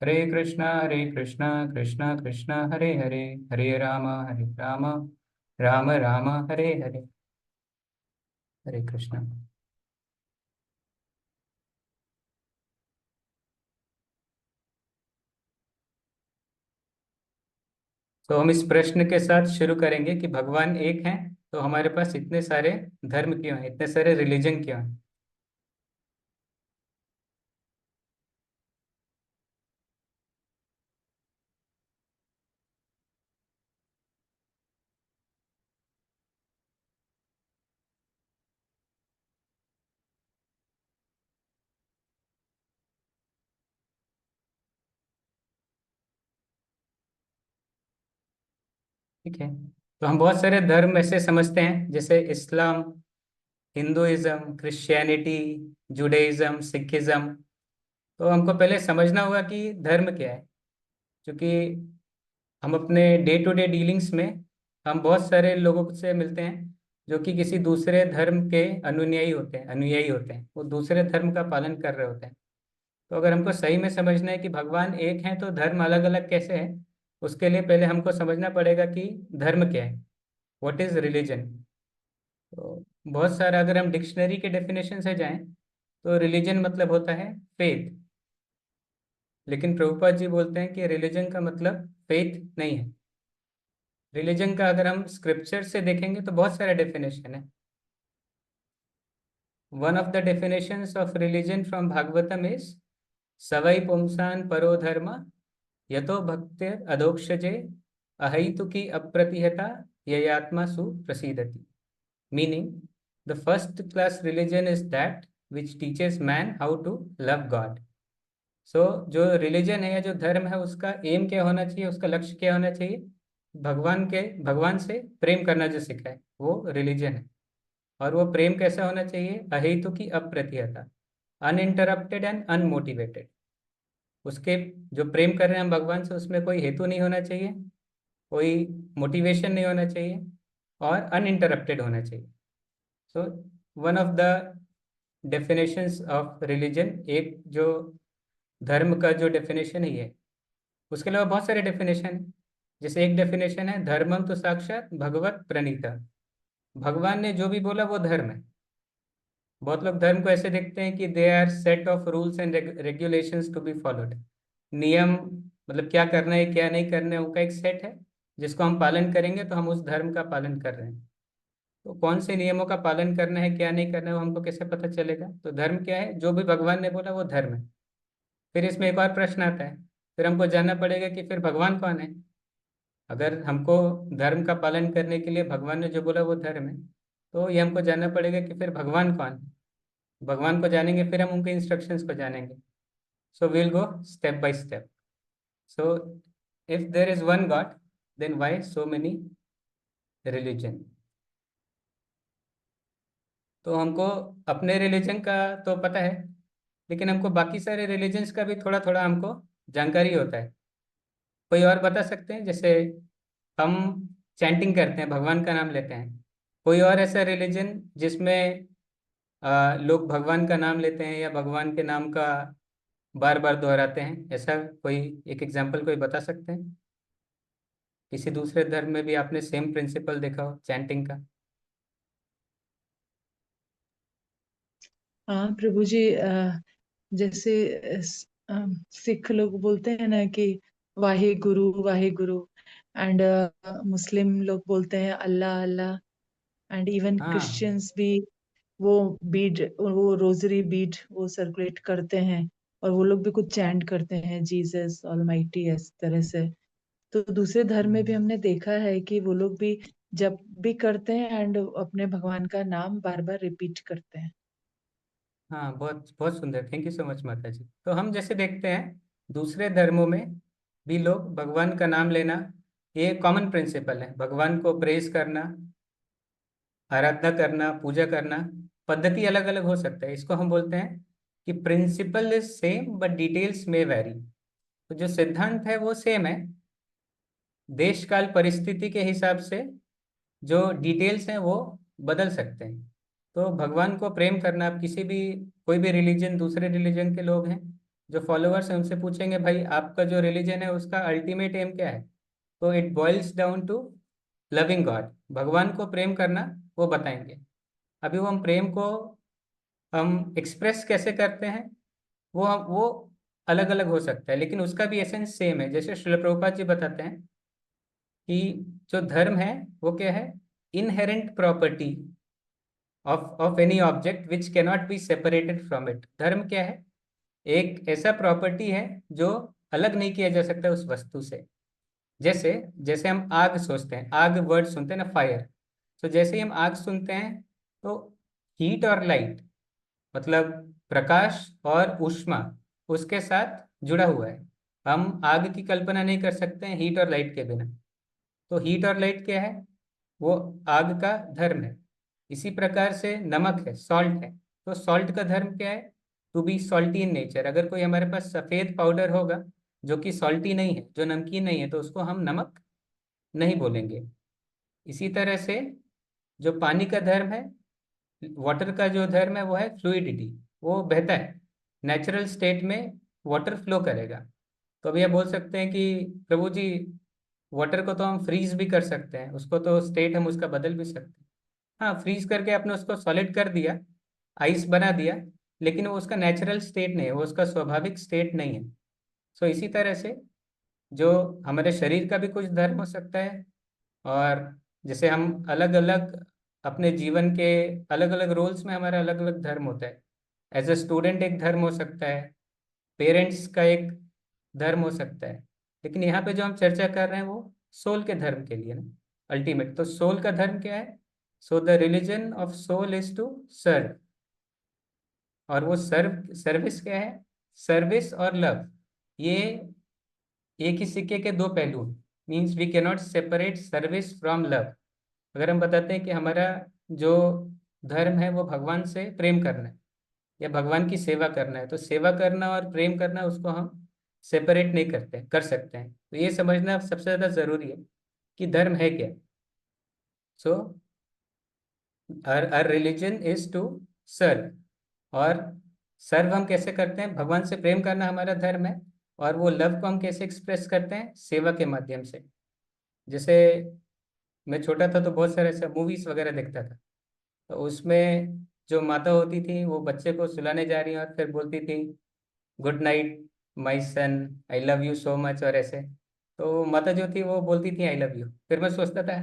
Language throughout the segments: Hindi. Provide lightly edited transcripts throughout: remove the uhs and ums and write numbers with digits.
हरे कृष्णा कृष्णा कृष्णा हरे हरे, हरे राम राम राम हरे हरे। हरे कृष्णा। तो हम इस प्रश्न के साथ शुरू करेंगे कि भगवान एक हैं, तो हमारे पास इतने सारे धर्म क्यों हैं, इतने सारे रिलीजन क्यों हैं। ठीक है, तो हम बहुत सारे धर्म ऐसे समझते हैं जैसे इस्लाम, हिंदुइज्म, क्रिश्चियनिटी, जुडाइज्म, सिखिज्म। तो हमको पहले समझना होगा कि धर्म क्या है, क्योंकि हम अपने डे टू डे डीलिंग्स में हम बहुत सारे लोगों से मिलते हैं जो कि किसी दूसरे धर्म के अनुयायी होते हैं, वो दूसरे धर्म का पालन कर रहे होते हैं। तो अगर हमको सही में समझना है कि भगवान एक हैं तो धर्म अलग अलग कैसे है, उसके लिए पहले हमको समझना पड़ेगा कि धर्म क्या है, व्हाट इज रिलीजन। तो बहुत सारा अगर हम डिक्शनरी के डेफिनेशन से जाएं तो रिलीजन मतलब होता है फेथ। लेकिन प्रभुपाद जी बोलते हैं कि रिलीजन का मतलब फेथ नहीं है। रिलीजन का अगर हम स्क्रिप्चर से देखेंगे तो बहुत सारा डेफिनेशन है। One of the definitions of religion from Bhagavatam is सवै पुंसान परो धर्म यतो भक्ति अधोक्षजे अहैतुकी अप्रतिहता ययात्मा सुप्रसीदति। Meaning, the first class religion is that which teaches man how to love God. So जो रिलीजन है या जो धर्म है उसका एम क्या होना चाहिए, उसका लक्ष्य क्या होना चाहिए, भगवान से प्रेम करना जो सिखाए वो रिलीजन है। और वो प्रेम कैसा होना चाहिए, अहेतु की अप्रतिहता, अनइंटरप्टेड एंड अनमोटिवेटेड। उसके जो प्रेम कर रहे हैं हम भगवान से उसमें कोई हेतु नहीं होना चाहिए, कोई मोटिवेशन नहीं होना चाहिए, और अनइंटरप्टेड होना चाहिए। So one of the definitions of religion, एक जो धर्म का जो डेफिनेशन है ये। उसके अलावा बहुत सारे डेफिनेशन है। जैसे एक डेफिनेशन है, धर्मम तो साक्षात भगवत प्रणीता। भगवान ने जो भी बोला वो धर्म है। बहुत लोग धर्म को ऐसे देखते हैं कि they are set of rules and regulations to be followed. नियम मतलब क्या करना है क्या नहीं करना है, उनका एक सेट है जिसको हम पालन करेंगे तो हम उस धर्म का पालन कर रहे हैं। तो कौन से नियमों का पालन करना है क्या नहीं करना है वो हमको कैसे पता चलेगा। तो धर्म क्या है, जो भी भगवान ने बोला वो धर्म है। फिर इसमें एक और प्रश्न आता है, फिर हमको जानना पड़ेगा कि फिर भगवान कौन है। अगर हमको धर्म का पालन करने के लिए भगवान ने जो बोला वो धर्म है, तो ये हमको जानना पड़ेगा कि फिर भगवान कौन है। भगवान को जानेंगे फिर हम उनके इंस्ट्रक्शंस को जानेंगे। So will go step by step. So if there is one god, then why so many religion. तो हमको अपने रिलीजन का तो पता है, लेकिन हमको बाकी सारे रिलीजन्स का भी थोड़ा थोड़ा हमको जानकारी होता है। कोई और बता सकते हैं, जैसे हम चैंटिंग करते हैं, भगवान का नाम लेते हैं। कोई और ऐसा रिलीजन जिसमें लोग भगवान का नाम लेते हैं या भगवान के नाम का बार बार दोहराते हैं, ऐसा कोई एक एग्जाम्पल कोई बता सकते हैं। किसी दूसरे धर्म में भी आपने सेम प्रिंसिपल देखा हो चैंटिंग का। हाँ प्रभु जी, जैसे सिख लोग बोलते हैं ना कि वाहे गुरु। एंड मुस्लिम लोग बोलते हैं अल्लाह अल्लाह। एंड इवन हाँ। क्रिश्चियंस भी वो वो रोजरी बीड वो सर्कुलेट करते हैं। और वो लोग भी कुछ चैंट करते हैं, जीसस ऑलमाइटी, इस तरह से। तो दूसरे धर्म में भी हमने देखा है कि वो लोग भी जब भी करते हैं एंड अपने भगवान का नाम बार बार रिपीट करते हैं। हाँ, बहुत बहुत सुंदर, थैंक यू सो मच माता जी। तो हम जैसे देखते हैं दूसरे धर्मों में भी लोग भगवान का नाम लेना, ये कॉमन प्रिंसिपल है। भगवान को प्रेज करना, आराधना करना, पूजा करना, पद्धति अलग अलग हो सकता है। इसको हम बोलते हैं कि principle is same but details में वैरी। तो जो सिद्धांत है वो सेम है, देश काल परिस्थिति के हिसाब से जो डिटेल्स हैं वो बदल सकते हैं। तो भगवान को प्रेम करना, आप किसी भी कोई भी रिलीजन, दूसरे रिलीजन के लोग हैं, जो फॉलोअर्स हैं उनसे पूछेंगे भाई आपका जो रिलीजन है उसका अल्टीमेट एम क्या है, तो it boils down to loving god, भगवान को प्रेम करना, वो बताएंगे। अभी वो हम प्रेम को हम एक्सप्रेस कैसे करते हैं, वो अलग अलग हो सकता है, लेकिन उसका भी एसेंस सेम है। जैसे श्रील प्रभुपाद जी बताते हैं कि जो धर्म है वो क्या है, inherent property of any object which cannot be separated from it. धर्म क्या है, एक ऐसा प्रॉपर्टी है जो अलग नहीं किया जा सकता उस वस्तु से। जैसे जैसे हम आग सोचते हैं, आग वर्ड सुनते हैं ना, फायर। तो जैसे ही हम आग सुनते हैं तो हीट और लाइट, मतलब प्रकाश और ऊष्मा उसके साथ जुड़ा हुआ है। हम आग की कल्पना नहीं कर सकते हैं हीट और लाइट के बिना। तो हीट और लाइट क्या है, वो आग का धर्म है। इसी प्रकार से नमक है, सॉल्ट है। तो सॉल्ट का धर्म क्या है, to be salty in nature. अगर कोई हमारे पास सफ़ेद पाउडर होगा जो कि सॉल्टी नहीं है, जो नमकीन नहीं है, तो उसको हम नमक नहीं बोलेंगे। इसी तरह से जो पानी का धर्म है, वाटर का जो धर्म है वो है फ्लूइडिटी, वो बहता है। नेचुरल स्टेट में वाटर फ्लो करेगा। तो अभी आप बोल सकते हैं कि प्रभु जी वाटर को तो हम फ्रीज भी कर सकते हैं, उसको तो स्टेट हम उसका बदल भी सकते हैं। हाँ, फ्रीज करके आपने उसको सॉलिड कर दिया, आइस बना दिया, लेकिन वो उसका नेचुरल स्टेट नहीं है, वो उसका स्वाभाविक स्टेट नहीं है। सो इसी तरह से जो हमारे शरीर का भी कुछ धर्म हो सकता है। और जैसे हम अलग अलग अपने जीवन के अलग अलग रोल्स में हमारा अलग अलग धर्म होता है। एज ए स्टूडेंट एक धर्म हो सकता है, पेरेंट्स का एक धर्म हो सकता है। लेकिन यहाँ पे जो हम चर्चा कर रहे हैं वो सोल के धर्म के लिए ना, अल्टीमेट। तो सोल का धर्म क्या है, so the religion of soul is to serve. और वो सर्विस क्या है, सर्विस और लव, ये एक ही सिक्के के दो पहलू। Means we cannot separate service from love. अगर हम बताते हैं कि हमारा जो धर्म है वो भगवान से प्रेम करना है या भगवान की सेवा करना है, तो सेवा करना और प्रेम करना उसको हम सेपरेट नहीं करते, कर सकते हैं। तो ये समझना सबसे ज़्यादा ज़रूरी है कि धर्म है क्या। So our religion is to serve. और सर्व हम कैसे करते हैं, भगवान से प्रेम करना हमारा धर्म है। और वो लव को हम कैसे एक्सप्रेस करते हैं, सेवा के माध्यम से। जैसे मैं छोटा था तो बहुत सारे ऐसे मूवीज वगैरह देखता था, तो उसमें जो माता होती थी वो बच्चे को सुलाने जा रही है और फिर बोलती थी good night my son, I love you so much, और ऐसे। तो माता जो थी वो बोलती थी आई लव यू। फिर मैं सोचता था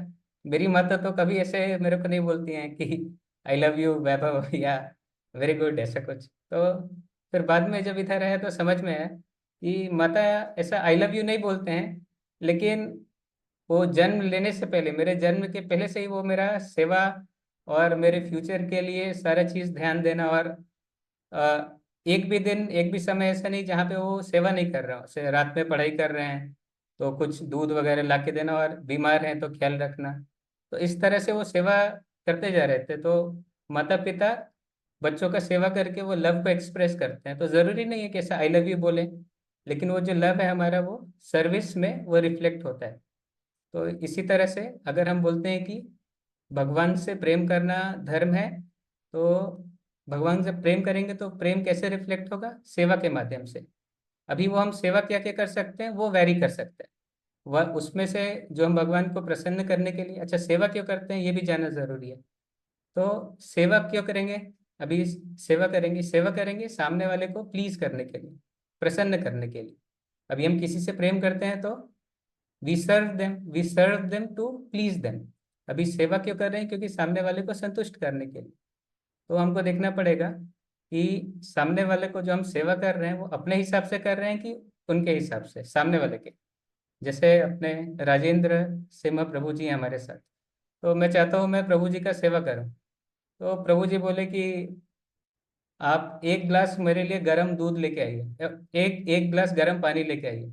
मेरी माता तो कभी ऐसे मेरे को नहीं बोलती हैं कि आई लव यू वैभव या वेरी गुड, ऐसा कुछ। तो फिर बाद में जब इधर आया तो समझ में आया कि माता ऐसा आई लव यू नहीं बोलते हैं, लेकिन वो जन्म लेने से पहले, मेरे जन्म के पहले से ही वो मेरा सेवा और मेरे फ्यूचर के लिए सारा चीज़ ध्यान देना। और एक भी दिन, एक भी समय ऐसा नहीं जहाँ पे वो सेवा नहीं कर रहा हो। से रात में पढ़ाई कर रहे हैं तो कुछ दूध वगैरह ला के देना, और बीमार हैं तो ख्याल रखना। तो इस तरह से वो सेवा करते जा रहे थे। तो माता पिता बच्चों का सेवा करके वो लव को एक्सप्रेस करते हैं। तो ज़रूरी नहीं है कि ऐसा आई लव यू बोले, लेकिन वो जो लव है हमारा वो सर्विस में वो रिफ्लेक्ट होता है। तो इसी तरह से अगर हम बोलते हैं कि भगवान से प्रेम करना धर्म है, तो भगवान से प्रेम करेंगे तो प्रेम कैसे रिफ्लेक्ट होगा, सेवा के माध्यम से। अभी वो हम सेवा क्या क्या कर सकते हैं वो वैरी कर सकते हैं। वह उसमें से जो हम भगवान को प्रसन्न करने के लिए, अच्छा सेवा क्यों करते हैं ये भी जानना जरूरी है। तो सेवा क्यों करेंगे, अभी सेवा करेंगे सामने वाले को प्लीज करने के लिए, प्रसन्न करने के लिए। अभी हम किसी से प्रेम करते हैं तो we serve them to please them. अभी सेवा क्यों कर रहे हैं, क्योंकि सामने वाले को संतुष्ट करने के लिए। तो हमको देखना पड़ेगा कि सामने वाले को जो हम सेवा कर रहे हैं वो अपने हिसाब से कर रहे हैं कि उनके हिसाब से, सामने वाले के। जैसे अपने राजेंद्र सिम्हा प्रभु जी हैं हमारे साथ, तो मैं चाहता हूँ मैं प्रभु जी का सेवा करूँ। तो प्रभु जी बोले कि आप एक गिलास मेरे लिए गर्म दूध लेके आइए, एक एक गिलास गर्म पानी लेके आइए।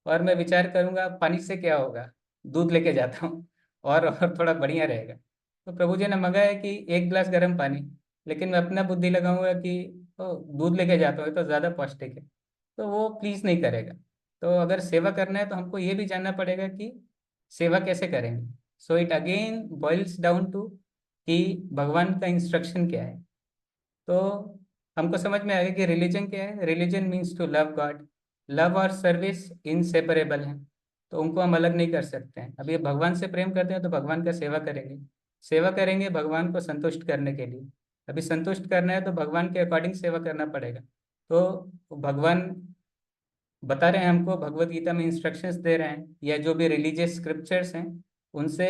और मैं विचार करूंगा पानी से क्या होगा, दूध लेके जाता हूँ और थोड़ा बढ़िया रहेगा। तो प्रभु जी ने मंगाया कि एक गिलास गर्म पानी, लेकिन मैं अपना बुद्धि लगाऊंगा कि दूध लेके जाता हूँ, ये तो ज़्यादा पौष्टिक है। तो वो प्लीज़ नहीं करेगा। तो अगर सेवा करना है तो हमको ये भी जानना पड़ेगा कि सेवा कैसे करेंगे। So it again boils down to कि भगवान का इंस्ट्रक्शन क्या है। तो हमको समझ में आ गया कि रिलीजन क्या है। Religion means to love God. Love और सर्विस इनसेपरेबल हैं, तो उनको हम अलग नहीं कर सकते हैं। अभी भगवान से प्रेम करते हैं तो भगवान का सेवा करेंगे, सेवा करेंगे भगवान को संतुष्ट करने के लिए। अभी संतुष्ट करना है तो भगवान के अकॉर्डिंग सेवा करना पड़ेगा। तो भगवान बता रहे हैं हमको, भगवत गीता में इंस्ट्रक्शंस दे रहे हैं, या जो भी रिलीजियस स्क्रिप्चर्स हैं उनसे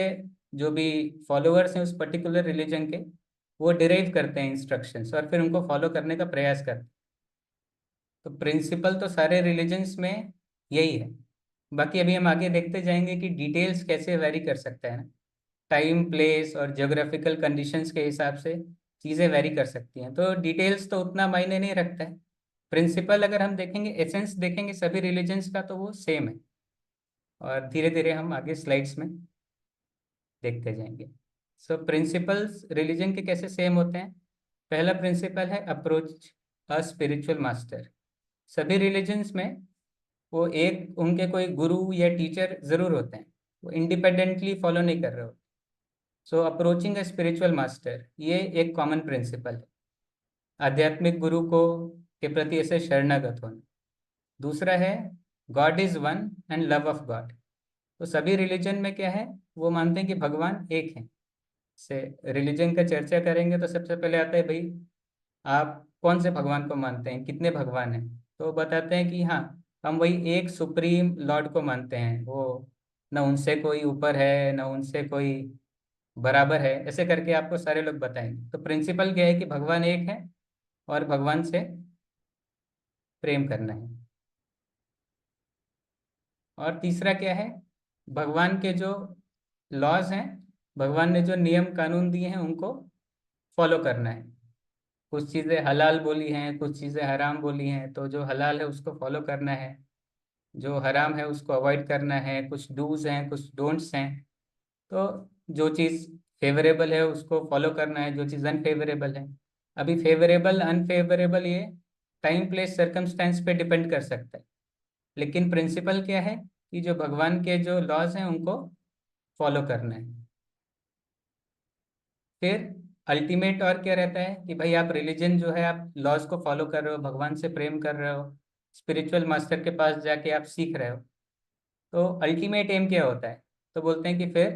जो भी फॉलोअर्स हैं उस पर्टिकुलर रिलीजन के, वो डिराइव करते हैं इंस्ट्रक्शंस और फिर उनको फॉलो करने का प्रयास करते हैं। तो प्रिंसिपल तो सारे रिलीजन्स में यही है। बाकी अभी हम आगे देखते जाएंगे कि डिटेल्स कैसे वेरी कर सकता है ना, टाइम प्लेस और जियोग्राफिकल कंडीशंस के हिसाब से चीज़ें वेरी कर सकती हैं। तो डिटेल्स तो उतना मायने नहीं रखता है। प्रिंसिपल अगर हम देखेंगे, एसेंस देखेंगे सभी रिलीजन्स का, तो वो सेम है। और धीरे धीरे हम आगे स्लाइड्स में देखते जाएंगे। सो प्रिंसिपल्स रिलीजन के कैसे सेम होते हैं। पहला प्रिंसिपल है अप्रोच अ स्पिरिचुअल मास्टर। सभी रिलीजन्स में वो एक उनके कोई गुरु या टीचर जरूर होते हैं, वो इंडिपेंडेंटली फॉलो नहीं कर रहे हो। सो अप्रोचिंग अ स्पिरिचुअल मास्टर ये एक कॉमन प्रिंसिपल है, आध्यात्मिक गुरु को के प्रति ऐसे शरणागत होना। दूसरा है God is one and love of God. तो सभी रिलीजन में क्या है, वो मानते हैं कि भगवान एक है। से रिलीजन का चर्चा करेंगे तो सबसे पहले आता है भाई, आप कौन से भगवान को मानते हैं, कितने भगवान हैं। तो बताते हैं कि हाँ, हम वही एक सुप्रीम लॉर्ड को मानते हैं, वो न उनसे कोई ऊपर है न उनसे कोई बराबर है, ऐसे करके आपको सारे लोग बताएंगे। तो प्रिंसिपल क्या है कि भगवान एक है और भगवान से प्रेम करना है। और तीसरा क्या है, भगवान के जो लॉज हैं, भगवान ने जो नियम कानून दिए हैं उनको फॉलो करना है। कुछ चीज़ें हलाल बोली हैं, कुछ चीज़ें हराम बोली हैं, तो जो हलाल है उसको फॉलो करना है, जो हराम है उसको अवॉइड करना है। कुछ डूज हैं कुछ डोंट्स हैं। तो जो चीज़ फेवरेबल है उसको फॉलो करना है, जो चीज़ अनफेवरेबल है। अभी फेवरेबल अनफेवरेबल ये टाइम प्लेस सर्कमस्टेंस पे डिपेंड कर सकता है, लेकिन प्रिंसिपल क्या है कि जो भगवान के जो लॉज हैं उनको फॉलो करना है। फिर अल्टीमेट और क्या रहता है कि भाई आप रिलीजन जो है, आप लॉज को फॉलो कर रहे हो, भगवान से प्रेम कर रहे हो, स्पिरिचुअल मास्टर के पास जाके आप सीख रहे हो, तो अल्टीमेट एम क्या होता है। तो बोलते हैं कि फिर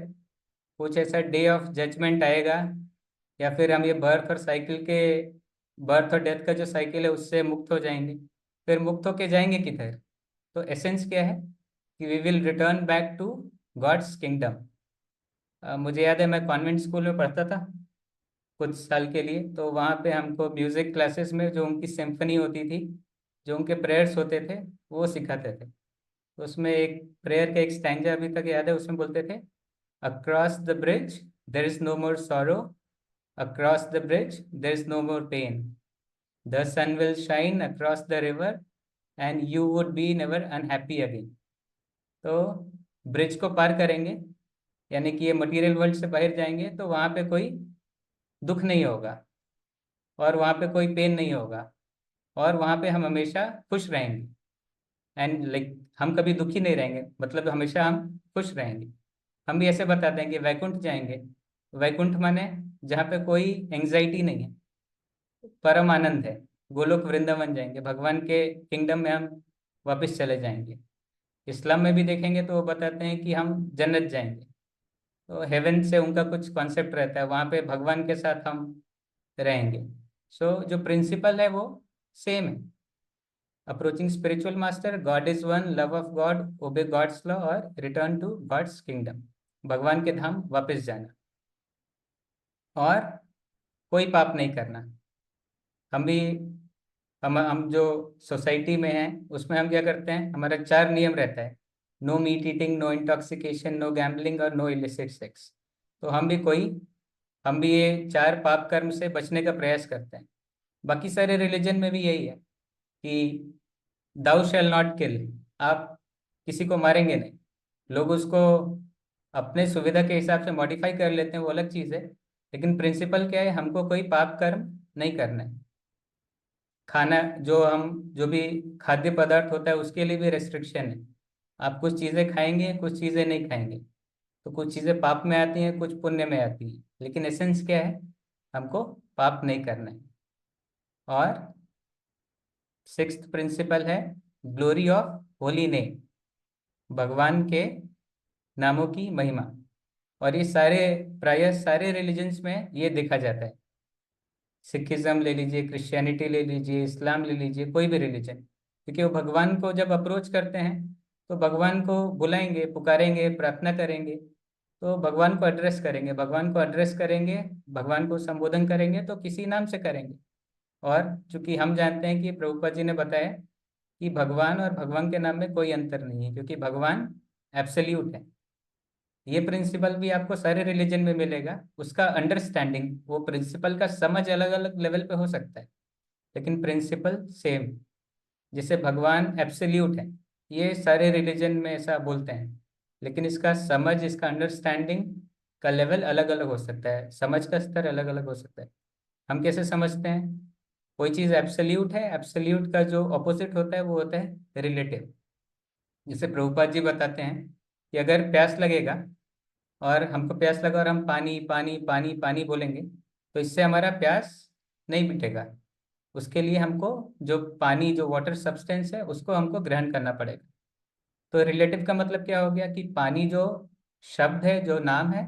कुछ ऐसा डे ऑफ जजमेंट आएगा, या फिर हम ये बर्थ और साइकिल के, बर्थ और डेथ का जो साइकिल है उससे मुक्त हो जाएंगे। फिर मुक्त होके जाएंगे किधर। तो एसेंस क्या है कि we will return back to God's kingdom. मुझे याद है मैं कॉन्वेंट स्कूल में पढ़ता था कुछ साल के लिए, तो वहाँ पे हमको म्यूजिक क्लासेस में जो उनकी सिम्फनी होती थी, जो उनके प्रेयर्स होते थे, वो सिखाते थे। तो उसमें एक प्रेयर का एक स्टैंजा अभी तक याद है, उसमें बोलते थे, across the bridge there is no more sorrow, across the bridge there is no more pain, the sun will shine across the river and you would be never unhappy again. तो ब्रिज को पार करेंगे, यानी कि ये मटेरियल वर्ल्ड से बाहर जाएंगे, तो वहाँ पे कोई दुख नहीं होगा और वहाँ पे कोई पेन नहीं होगा, और वहाँ पे हम हमेशा खुश रहेंगे। एंड लाइक हम कभी दुखी नहीं रहेंगे, मतलब हमेशा हम खुश रहेंगे। हम भी ऐसे बताते हैं कि वैकुंठ जाएंगे। वैकुंठ माने जहाँ पे कोई एंग्जाइटी नहीं है, परम आनंद है। गोलोक वृंदावन जाएंगे, भगवान के किंगडम में हम वापस चले जाएंगे। इस्लाम में भी देखेंगे तो वो बताते हैं कि हम जन्नत जाएंगे। तो हेवन से उनका कुछ कॉन्सेप्ट रहता है, वहाँ पे भगवान के साथ हम रहेंगे। सो जो प्रिंसिपल है वो सेम है। Approaching spiritual master, God is one, love of God, obey God's law और रिटर्न टू गॉड्स किंगडम, भगवान के धाम वापस जाना। और कोई पाप नहीं करना। हम भी हम जो सोसाइटी में हैं उसमें हम क्या करते हैं, हमारा 4 नियम रहता है, no meat eating, no intoxication, no gambling और नो इलिसिट सेक्स। तो हम भी ये 4 पाप कर्म से बचने का प्रयास करते हैं। बाकी सारे रिलीजन में भी यही है कि दाउ शैल नॉट किल, आप किसी को मारेंगे नहीं। लोग उसको अपने सुविधा के हिसाब से मॉडिफाई कर लेते हैं, वो अलग चीज़ है, लेकिन प्रिंसिपल क्या है, हमको कोई पाप कर्म नहीं करना है। खाना जो भी खाद्य पदार्थ होता है उसके लिए भी रेस्ट्रिक्शन है। आप कुछ चीज़ें खाएंगे कुछ चीज़ें नहीं खाएंगे, तो कुछ चीज़ें पाप में आती हैं कुछ पुण्य में आती हैं, लेकिन एसेंस क्या है, हमको पाप नहीं करना है। और सिक्स्थ प्रिंसिपल है ग्लोरी ऑफ होली नेम, भगवान के नामों की महिमा। और ये प्रायः सारे रिलीजन्स में ये देखा जाता है। सिखिज्म ले लीजिए, क्रिश्चियनिटी ले लीजिए, इस्लाम ले लीजिए, कोई भी रिलीजन, क्योंकि वो भगवान को जब अप्रोच करते हैं तो भगवान को बुलाएंगे, पुकारेंगे, प्रार्थना करेंगे, तो भगवान को एड्रेस करेंगे, भगवान को एड्रेस करेंगे, भगवान को संबोधन करेंगे तो किसी नाम से करेंगे। और चूंकि हम जानते हैं कि प्रभुपाद जी ने बताया कि भगवान और भगवान के नाम में कोई अंतर नहीं है, क्योंकि भगवान एब्सोल्यूट है। ये प्रिंसिपल भी आपको सारे रिलीजन में मिलेगा। उसका अंडरस्टैंडिंग, वो प्रिंसिपल का समझ अलग अलग लेवल पे हो सकता है, लेकिन प्रिंसिपल सेम। जैसे भगवान एब्सोल्यूट है, ये सारे रिलीजन में ऐसा बोलते हैं, लेकिन इसका समझ, इसका अंडरस्टैंडिंग का लेवल अलग अलग हो सकता है, समझ का स्तर अलग अलग हो सकता है। हम कैसे समझते हैं? कोई चीज़ एब्सोल्यूट है, एब्सोल्यूट का जो ऑपोजिट होता है वो होता है रिलेटिव। जैसे प्रभुपाद जी बताते हैं कि अगर प्यास लगेगा और हमको प्यास लगा और हम पानी पानी पानी पानी बोलेंगे, तो इससे हमारा प्यास नहीं मिटेगा। उसके लिए हमको जो पानी, जो वाटर सब्सटेंस है, उसको हमको ग्रहण करना पड़ेगा। तो रिलेटिव का मतलब क्या हो गया कि पानी जो शब्द है, जो नाम है,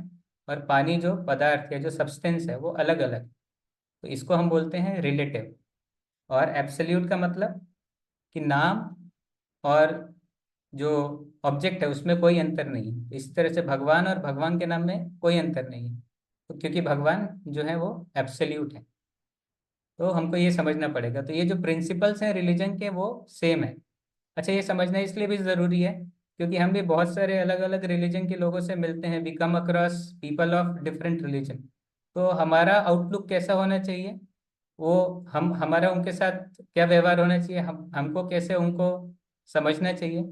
और पानी जो पदार्थ है, जो सब्सटेंस है, वो अलग अलग। तो इसको हम बोलते हैं रिलेटिव। और एब्सोल्यूट का मतलब कि नाम और जो ऑब्जेक्ट है उसमें कोई अंतर नहीं है। इस तरह से भगवान और भगवान के नाम में कोई अंतर नहीं है, तो क्योंकि भगवान जो है वो एब्सोल्यूट है, तो हमको ये समझना पड़ेगा। तो ये जो प्रिंसिपल्स हैं रिलीजन के वो सेम है। अच्छा, ये समझना इसलिए भी ज़रूरी है क्योंकि हम भी बहुत सारे अलग अलग रिलीजन के लोगों से मिलते हैं, we come across people of different religion. तो हमारा आउटलुक कैसा होना चाहिए, वो हम हमारा उनके साथ क्या व्यवहार होना चाहिए, हमको कैसे उनको समझना चाहिए।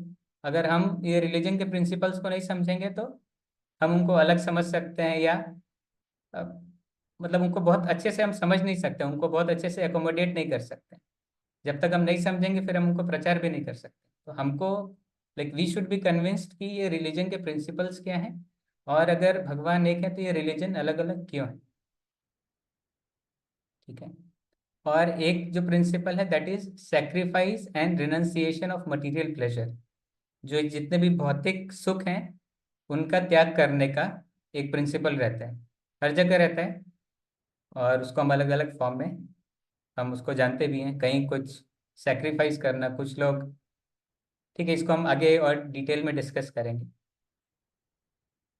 अगर हम ये रिलीजन के प्रिंसिपल्स को नहीं समझेंगे तो हम उनको अलग समझ सकते हैं, या अ, मतलब उनको बहुत अच्छे से हम समझ नहीं सकते, उनको बहुत अच्छे से एकोमोडेट नहीं कर सकते। जब तक हम नहीं समझेंगे फिर हम उनको प्रचार भी नहीं कर सकते। तो हमको, like, we should be convinced कि ये रिलीजन के प्रिंसिपल्स क्या हैं, और अगर भगवान एक है तो ये रिलीजन अलग अलग क्यों है। ठीक है। और एक जो प्रिंसिपल है that is sacrifice and renunciation of material pleasure. जो जितने भी भौतिक सुख हैं उनका त्याग करने का एक प्रिंसिपल रहता है, हर जगह रहता है, और उसको हम अलग अलग फॉर्म में हम उसको जानते भी हैं। कहीं कुछ सेक्रीफाइस करना, कुछ लोग, ठीक है, इसको हम आगे और डिटेल में डिस्कस करेंगे।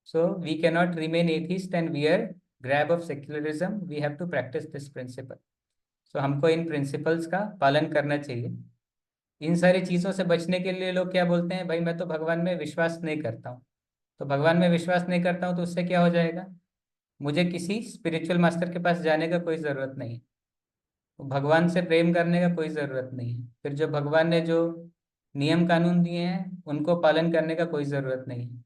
So we cannot remain atheist and wear garb of secularism, we have to practise this principle. So हमको इन प्रिंसिपल्स का पालन करना चाहिए। इन सारी चीज़ों से बचने के लिए लोग क्या बोलते हैं, भाई मैं तो भगवान में विश्वास नहीं करता हूँ। तो भगवान में विश्वास नहीं करता हूँ तो उससे क्या हो जाएगा, मुझे किसी स्पिरिचुअल मास्टर के पास जाने का कोई ज़रूरत नहीं है, तो भगवान से प्रेम करने का कोई ज़रूरत नहीं है, फिर जो भगवान ने जो नियम कानून दिए हैं उनको पालन करने का कोई ज़रूरत नहीं है।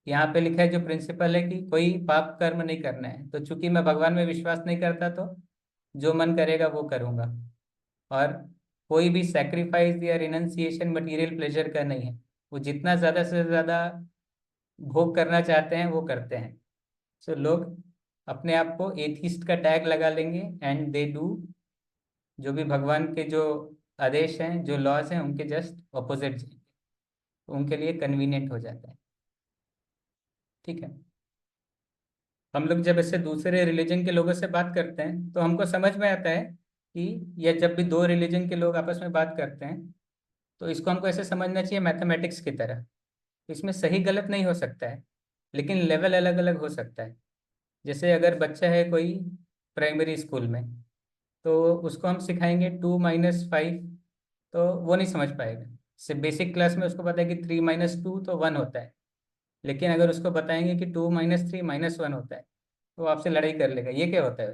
यहाँ पे लिखा है जो प्रिंसिपल है कि कोई पाप कर्म नहीं करना है, तो चूंकि मैं भगवान में विश्वास नहीं करता तो जो मन करेगा वो करूँगा। और कोई भी सेक्रीफाइस या रिनंसिएशन मटेरियल प्लेजर का नहीं है, वो जितना ज़्यादा से ज़्यादा भोग करना चाहते हैं वो करते हैं। सो लोग अपने आप को एथिस्ट का टैग लगा लेंगे एंड दे डू जो भी भगवान के जो आदेश हैं, जो लॉज हैं, उनके जस्ट ऑपोजिट जाएंगे, तो उनके लिए कन्वीनियंट हो जाता है। ठीक है। हम लोग जब ऐसे दूसरे रिलीजन के लोगों से बात करते हैं तो हमको समझ में आता है कि, या जब भी दो रिलीजन के लोग आपस में बात करते हैं तो इसको हमको ऐसे समझना चाहिए मैथमेटिक्स की तरह। इसमें सही गलत नहीं हो सकता है, लेकिन लेवल अलग अलग हो सकता है। जैसे अगर बच्चा है कोई प्राइमरी स्कूल में, तो उसको हम सिखाएंगे 2 - 5, तो वो नहीं समझ पाएगा। सिर्फ बेसिक क्लास में उसको पता है कि 3 - 2 तो 1 होता है, लेकिन अगर उसको बताएंगे कि 2 - 3 - 1 होता है, तो वो आपसे लड़ाई कर लेगा, ये क्या होता है,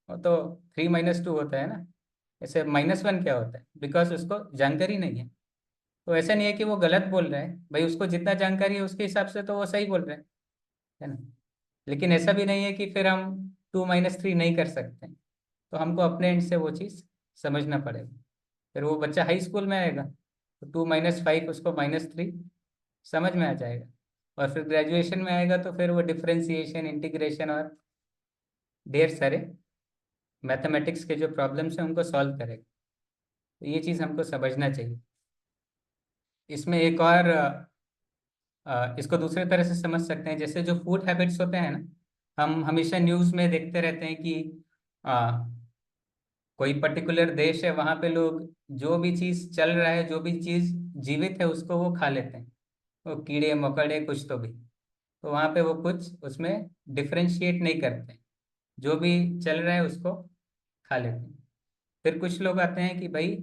वो तो 3 - 2 होता है ना, ऐसे -1 क्या होता है, बिकॉज उसको जानकारी नहीं है। तो ऐसा नहीं है कि वो गलत बोल रहा है, भाई उसको जितना जानकारी है उसके हिसाब से तो वो सही बोल रहा है ना। लेकिन ऐसा भी नहीं है कि फिर हम 2 - 3 नहीं कर सकते, तो हमको अपने एंड से वो चीज़ समझना पड़ेगा। फिर वो बच्चा हाई स्कूल में आएगा तो 2 - 5 उसको -3 समझ में आ जाएगा, और फिर ग्रेजुएशन में आएगा तो फिर वो डिफरेंशिएशन, इंटीग्रेशन और ढेर सारे मैथमेटिक्स के जो प्रॉब्लम्स हैं उनको सॉल्व करेगा। तो ये चीज़ हमको समझना चाहिए। इसमें एक और इसको दूसरे तरह से समझ सकते हैं, जैसे जो फूड हैबिट्स होते हैं ना, हम हमेशा न्यूज़ में देखते रहते हैं कि आ, कोई पर्टिकुलर देश है, वहाँ पे लोग जो भी चीज़ चल रहा है, जो भी चीज़ जीवित है, उसको वो खा लेते हैं, वो कीड़े मकोड़े कुछ तो भी। तो वहाँ पे वो कुछ उसमें डिफरेंशिएट नहीं करते, जो भी चल रहा है उसको खा लेते हैं। फिर कुछ लोग आते हैं कि भाई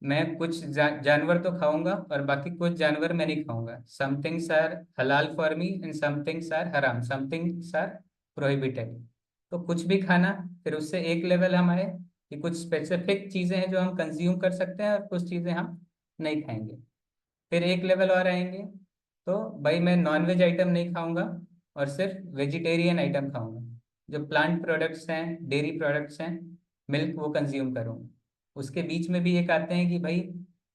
मैं कुछ जानवर तो खाऊंगा और बाकी कुछ जानवर मैं नहीं खाऊंगा, सम थिंग्स आर हलाल for me and some things are हराम, सम थिंग्स आर प्रोहिबिटेड। तो कुछ भी खाना, फिर उससे एक लेवल हम आए कि कुछ स्पेसिफिक चीज़ें हैं जो हम कंज्यूम कर सकते हैं और कुछ चीज़ें हम नहीं खाएंगे। फिर एक लेवल और आएंगे, तो भाई मैं नॉनवेज आइटम नहीं खाऊंगा और सिर्फ वेजिटेरियन आइटम खाऊंगा, जो प्लांट प्रोडक्ट्स हैं, डेयरी प्रोडक्ट्स हैं, मिल्क, वो कंज्यूम करूंगा। उसके बीच में भी एक आते हैं कि भाई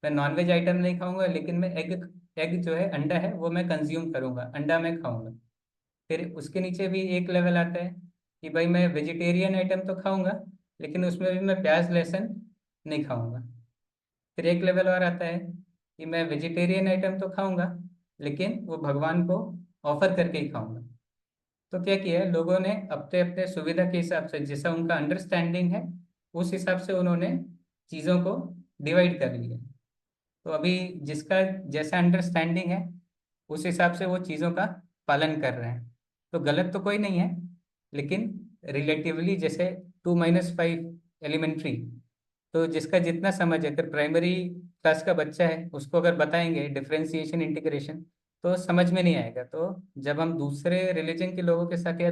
मैं नॉनवेज आइटम नहीं खाऊंगा, लेकिन मैं एग एग जो है, अंडा है, वो मैं कंज्यूम करूंगा, अंडा मैं खाऊंगा। फिर उसके नीचे भी एक लेवल आता है कि भाई मैं वेजिटेरियन आइटम तो खाऊंगा, लेकिन उसमें भी मैं प्याज लहसुन नहीं खाऊंगा। फिर एक लेवल और आता है कि मैं वेजिटेरियन आइटम तो खाऊंगा, लेकिन वो भगवान को ऑफर करके ही खाऊंगा। तो क्या किया है लोगों ने, अपने अपने सुविधा के हिसाब से, जैसा उनका अंडरस्टैंडिंग है, उस हिसाब से उन्होंने चीज़ों को डिवाइड कर लिया। तो अभी जिसका जैसा अंडरस्टैंडिंग है, उस हिसाब से वो चीज़ों का पालन कर रहे हैं। तो गलत तो कोई नहीं है, लेकिन रिलेटिवली, जैसे 2 - 5 एलिमेंट्री, तो जिसका जितना समझ है, अगर प्राइमरी क्लास का बच्चा है, उसको अगर बताएंगे डिफरेंशिएशन इंटीग्रेशन, तो समझ में नहीं आएगा। तो जब हम दूसरे रिलीजन के लोगों के साथ या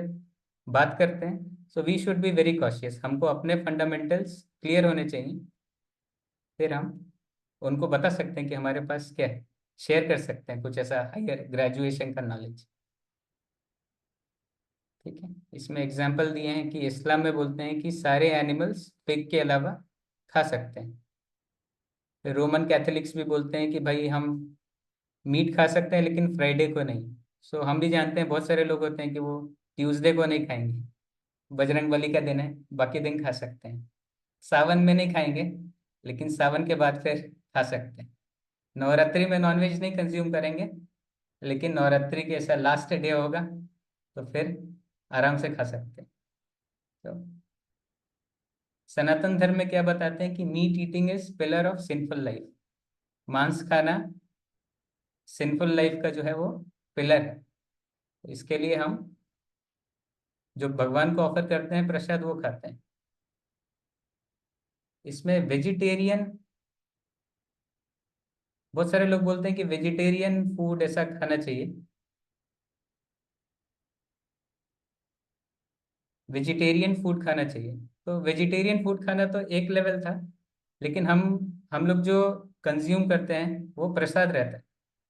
बात करते हैं, so we should be very cautious, हमको अपने फंडामेंटल्स क्लियर होने चाहिए। फिर हम उनको बता सकते हैं कि हमारे पास क्या है, शेयर कर सकते हैं कुछ ऐसा हायर ग्रेजुएशन का नॉलेज। ठीक है, इसमें एग्जाम्पल दिए हैं कि इस्लाम में बोलते हैं कि सारे एनिमल्स पिग के अलावा खा सकते हैं। फिर रोमन कैथोलिक्स भी बोलते हैं कि भाई हम मीट खा सकते हैं, लेकिन फ्राइडे को नहीं। सो हम भी जानते हैं बहुत सारे लोग होते हैं कि वो ट्यूसडे को नहीं खाएंगे, बजरंग बली का दिन है, बाकी दिन खा सकते हैं। सावन में नहीं खाएंगे, लेकिन सावन के बाद फिर खा सकते हैं। नवरात्रि में नॉनवेज नहीं कंज्यूम करेंगे, लेकिन नवरात्रि के ऐसा लास्ट डे होगा, तो फिर आराम से खा सकते हैं। तो सनातन धर्म में क्या बताते हैं कि meat eating is pillar of sinful life, मांस खाना सिंफुल लाइफ का जो है वो पिलर है। तो इसके लिए हम जो भगवान को ऑफर करते हैं प्रसाद, वो खाते हैं। इसमें वेजिटेरियन, बहुत सारे लोग बोलते हैं कि वेजिटेरियन फूड ऐसा खाना चाहिए, वेजिटेरियन फूड खाना चाहिए। तो वेजिटेरियन फूड खाना तो एक लेवल था, लेकिन हम लोग जो कंज्यूम करते हैं वो प्रसाद रहता है।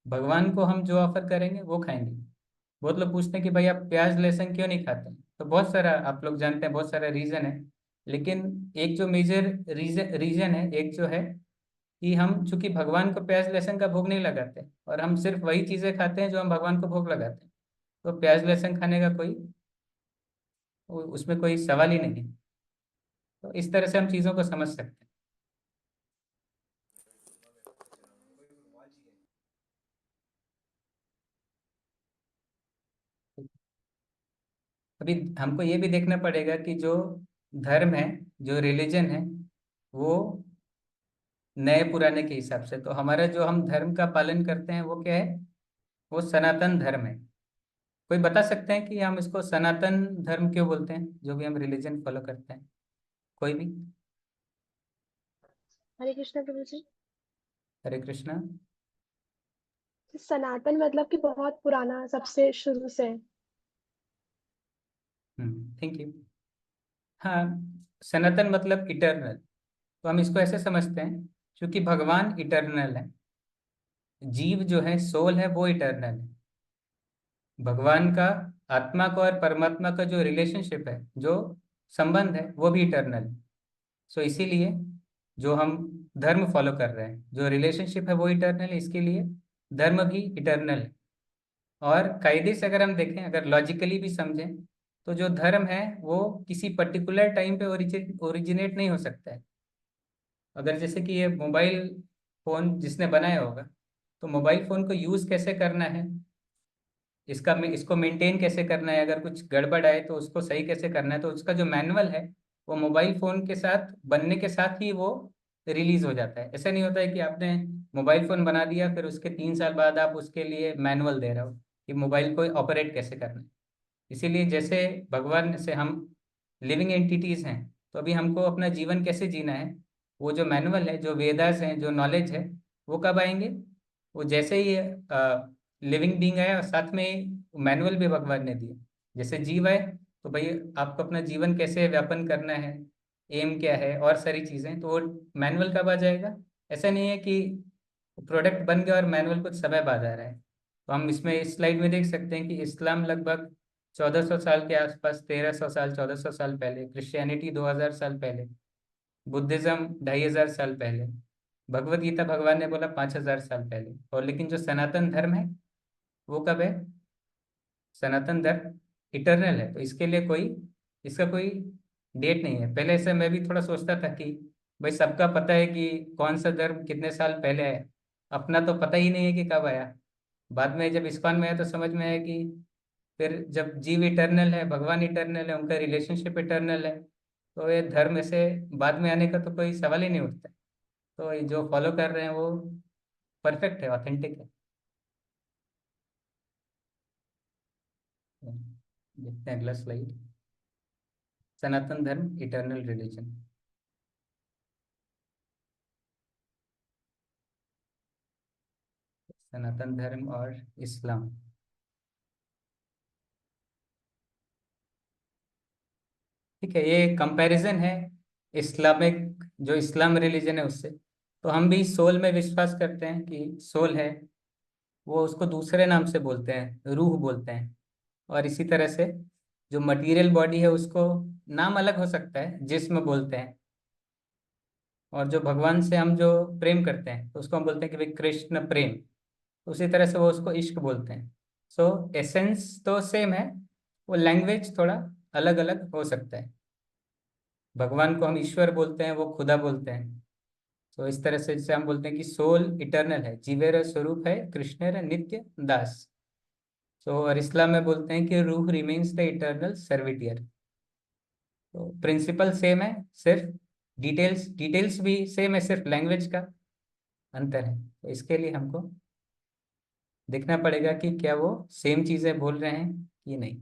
भगवान को हम जो ऑफर करेंगे वो खाएंगे। बहुत लोग पूछते हैं कि भाई आप प्याज लहसुन क्यों नहीं खाते हैं, तो बहुत सारा, आप लोग जानते हैं, बहुत सारा रीजन है। लेकिन एक जो मेजर रीजन रीजन है, एक जो है कि हम चूंकि भगवान को प्याज लहसुन का भोग नहीं लगाते, और हम सिर्फ वही चीजें खाते हैं जो हम भगवान को भोग लगाते हैं, तो प्याज लहसुन खाने का कोई, उसमें कोई सवाल ही नहीं है। तो इस तरह से हम चीज़ों को समझ सकते हैं। अभी हमको ये भी देखना पड़ेगा कि जो धर्म है, जो रिलीजन है, वो नए पुराने के हिसाब से, तो हमारा जो हम धर्म का पालन करते हैं वो क्या है, वो सनातन धर्म है। कोई बता सकते हैं कि हम इसको सनातन धर्म क्यों बोलते हैं, जो भी हम रिलीजन फॉलो करते हैं, कोई भी? हरे कृष्णा प्रभु जी। हरे कृष्णा। सनातन मतलब कि बहुत पुराना, सबसे शुरू से। Thank you. हाँ, सनातन मतलब इटर्नल। तो हम इसको ऐसे समझते हैं, क्योंकि भगवान इटर्नल है, जीव जो है, सोल है, वो इटर्नल है। भगवान का, आत्मा का और परमात्मा का जो रिलेशनशिप है, जो संबंध है, वो भी इटर्नल है। सो इसीलिए जो हम धर्म फॉलो कर रहे हैं, जो रिलेशनशिप है वो इटर्नल है, इसके लिए धर्म भी इटर्नल है। और कायदे से अगर हम देखें, अगर लॉजिकली भी समझें, तो जो धर्म है वो किसी पर्टिकुलर टाइम पे ओरिजिनेट नहीं हो सकता है। अगर जैसे कि ये मोबाइल फ़ोन जिसने बनाया होगा, तो मोबाइल फ़ोन को यूज़ कैसे करना है, इसको मेंटेन कैसे करना है, अगर कुछ गड़बड़ आए तो उसको सही कैसे करना है, तो उसका जो मैनुअल है वो मोबाइल फ़ोन के साथ बनने के साथ ही वो रिलीज़ हो जाता है। ऐसा नहीं होता है कि आपने मोबाइल फ़ोन बना दिया फिर उसके 3 साल बाद आप उसके लिए मैनुअल दे रहे हो कि मोबाइल को ऑपरेट कैसे करना है। इसीलिए जैसे भगवान से हम लिविंग एंटिटीज़ हैं, तो अभी हमको अपना जीवन कैसे जीना है, वो जो मैनुअल है, जो वेदास हैं, जो नॉलेज है, वो कब आएंगे? वो जैसे ही लिविंग बींग आया और साथ में मैनुअल भी भगवान ने दिया। जैसे जीव है तो भाई आपको अपना जीवन कैसे व्यापन करना है, एम क्या है और सारी चीज़ें, तो वो मैनुअल कब आ जाएगा? ऐसा नहीं है कि प्रोडक्ट बन गया और मैनुअल कुछ समय बाद आ रहा है। तो हम इसमें इस स्लाइड में देख सकते हैं कि इस्लाम लगभग 1400 साल के आसपास, 1300 साल 1400 साल पहले, क्रिश्चियनिटी 2000 साल पहले, बुद्धिज्म 2500 साल पहले, भगवत गीता भगवान ने बोला 5000 साल पहले। और लेकिन जो सनातन धर्म है वो कब है? सनातन धर्म इटरनल है, तो इसके लिए इसका कोई डेट नहीं है। पहले से मैं भी थोड़ा सोचता था कि भाई सबका पता है कि कौन सा धर्म कितने साल पहले है, अपना तो पता ही नहीं है कि कब आया। बाद में जब इस्कॉन में आया तो समझ में आया कि फिर जब जीव इटर्नल है, भगवान इटर्नल है, उनका रिलेशनशिप इटर्नल है, तो ये धर्म ऐसे बाद में आने का तो कोई सवाल ही नहीं उठता। तो ये जो फॉलो कर रहे हैं वो परफेक्ट है, ऑथेंटिक है। देखते हैं अगला स्लाइड। सनातन धर्म इटर्नल रिलीजन। सनातन धर्म और इस्लाम। ठीक है, ये कंपैरिजन है इस्लामिक, जो इस्लाम रिलीजन है उससे। तो हम भी सोल में विश्वास करते हैं कि सोल है, वो उसको दूसरे नाम से बोलते हैं, रूह बोलते हैं। और इसी तरह से जो मटेरियल बॉडी है उसको नाम अलग हो सकता है, जिस्म बोलते हैं। और जो भगवान से हम जो प्रेम करते हैं तो उसको हम बोलते हैं कि भाई कृष्ण प्रेम। उसी तरह से वो उसको इश्क बोलते हैं। सो एसेंस तो सेम है, वो लैंग्वेज थोड़ा अलग अलग हो सकता है। भगवान को हम ईश्वर बोलते हैं, वो खुदा बोलते हैं। तो इस तरह से जैसे हम बोलते हैं कि सोल इटर्नल है, जीवेर स्वरूप है, कृष्णेर नित्य दास। तो और इस्लाम में बोलते हैं कि रूह रिमेन्स द इटर्नल सर्विटियर। तो प्रिंसिपल सेम है, सिर्फ डिटेल्स डिटेल्स भी सेम है, सिर्फ लैंग्वेज का अंतर है। तो इसके लिए हमको देखना पड़ेगा कि क्या वो सेम चीज़ें बोल रहे हैं कि नहीं।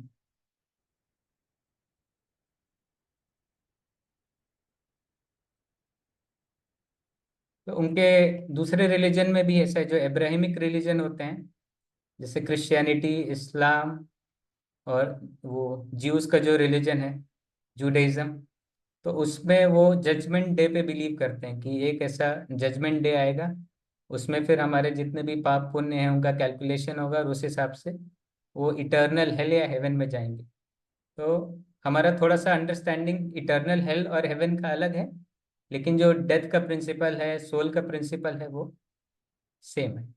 तो उनके दूसरे रिलीजन में भी ऐसा है, जो एब्राहिमिक रिलीजन होते हैं, जैसे क्रिश्चियनिटी, इस्लाम, और वो ज्यूज का जो रिलीजन है जूडाइज्म, तो उसमें वो जजमेंट डे पे बिलीव करते हैं कि एक ऐसा जजमेंट डे आएगा, उसमें फिर हमारे जितने भी पाप पुण्य हैं उनका कैलकुलेशन होगा और उस हिसाब से वो इटर्नल हेल या हेवन में जाएंगे। तो हमारा थोड़ा सा अंडरस्टैंडिंग इटर्नल हेल और हेवन का अलग है, लेकिन जो डेथ का प्रिंसिपल है, सोल का प्रिंसिपल है, वो सेम है।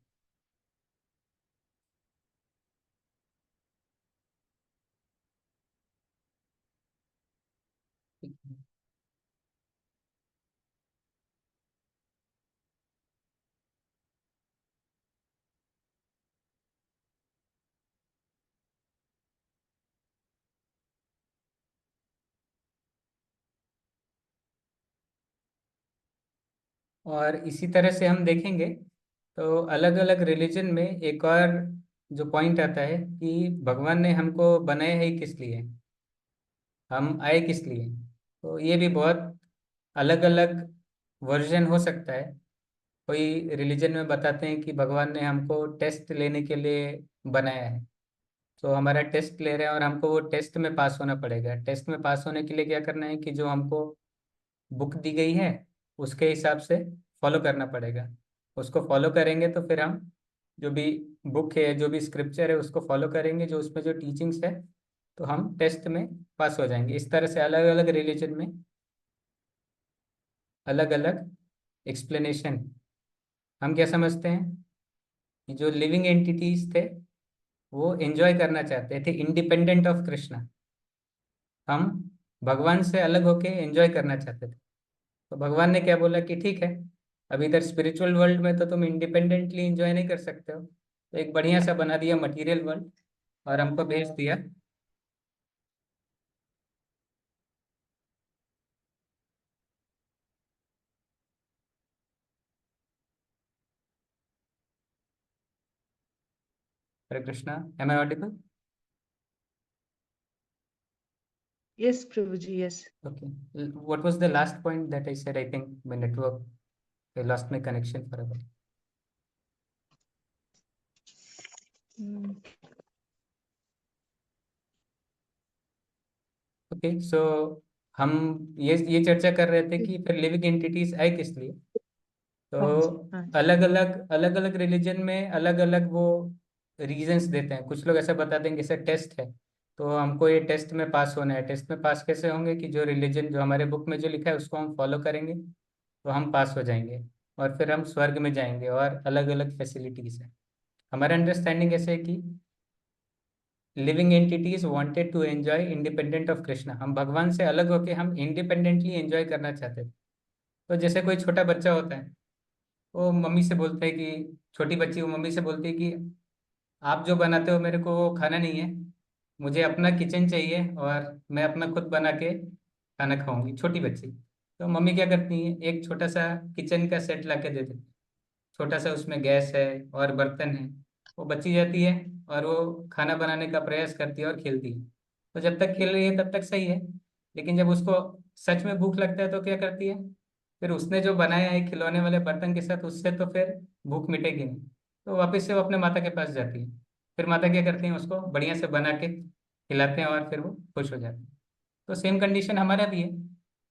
और इसी तरह से हम देखेंगे तो अलग अलग रिलीजन में एक और जो पॉइंट आता है कि भगवान ने हमको बनाया है किस लिए, हम आए किस लिए। तो ये भी बहुत अलग अलग वर्जन हो सकता है। कोई रिलीजन में बताते हैं कि भगवान ने हमको टेस्ट लेने के लिए बनाया है, तो हमारा टेस्ट ले रहे हैं और हमको वो टेस्ट में पास होना पड़ेगा। टेस्ट में पास होने के लिए क्या करना है कि जो हमको बुक दी गई है उसके हिसाब से फॉलो करना पड़ेगा। उसको फॉलो करेंगे तो फिर हम जो भी बुक है, जो भी स्क्रिप्चर है, उसको फॉलो करेंगे, जो उसमें जो टीचिंग्स है, तो हम टेस्ट में पास हो जाएंगे। इस तरह से अलग अलग रिलीजन में अलग अलग एक्सप्लेनेशन। हम क्या समझते हैं कि जो लिविंग एंटिटीज थे वो एंजॉय करना चाहते थे इंडिपेंडेंट ऑफ कृष्णा। हम भगवान से अलग होके एंजॉय करना चाहते थे। तो भगवान ने क्या बोला कि ठीक है, अभी इधर स्पिरिचुअल वर्ल्ड में तो तुम इंडिपेंडेंटली एंजॉय नहीं कर सकते हो, तो एक बढ़िया सा बना दिया मटेरियल वर्ल्ड और हमको भेज दिया। Hare Krishna, am I audible? Yes, Prabhuji, yes. Okay. What was the last point that I said? I think my network, I lost my connection for a while. Hmm. Okay, so हम ये चर्चा कर रहे थे कि फिर लिविंग एंटिटीज आए किस लिए। हाँ जी, तो हाँ। अलग अलग रिलीजन में अलग अलग वो रीजंस देते हैं। कुछ लोग ऐसा बताते हैं कि जैसे टेस्ट है, तो हमको ये टेस्ट में पास होना है। टेस्ट में पास कैसे होंगे कि जो रिलीजन जो हमारे बुक में जो लिखा है उसको हम फॉलो करेंगे तो हम पास हो जाएंगे और फिर हम स्वर्ग में जाएंगे और अलग अलग फैसिलिटीज है। हमारा अंडरस्टैंडिंग ऐसे है कि living entities wanted to enjoy independent of Krishna. हम भगवान से अलग होके हम इंडिपेंडेंटली एंजॉय करना चाहते थे। तो जैसे कोई छोटा बच्चा होता है, वो मम्मी से बोलते हैं कि छोटी बच्ची वो मम्मी से बोलती है कि आप जो बनाते हो मेरे को वो खाना नहीं है, मुझे अपना किचन चाहिए और मैं अपना खुद बना के खाना खाऊंगी। छोटी बच्ची तो मम्मी क्या करती है, एक छोटा सा किचन का सेट ला के दे देती है। छोटा सा उसमें गैस है और बर्तन है। वो बच्ची जाती है और वो खाना बनाने का प्रयास करती है और खेलती है। तो जब तक खेल रही है तब तक सही है, लेकिन जब उसको सच में भूख लगता है तो क्या करती है, फिर उसने जो बनाया है खिलौने वाले बर्तन के साथ, उससे तो फिर भूख मिटेगी नहीं। तो वापस से वो अपने माता के पास जाती है। फिर माता क्या करती है, उसको बढ़िया से बना के खिलाते हैं और फिर वो खुश हो जाते हैं। तो सेम कंडीशन हमारा भी है।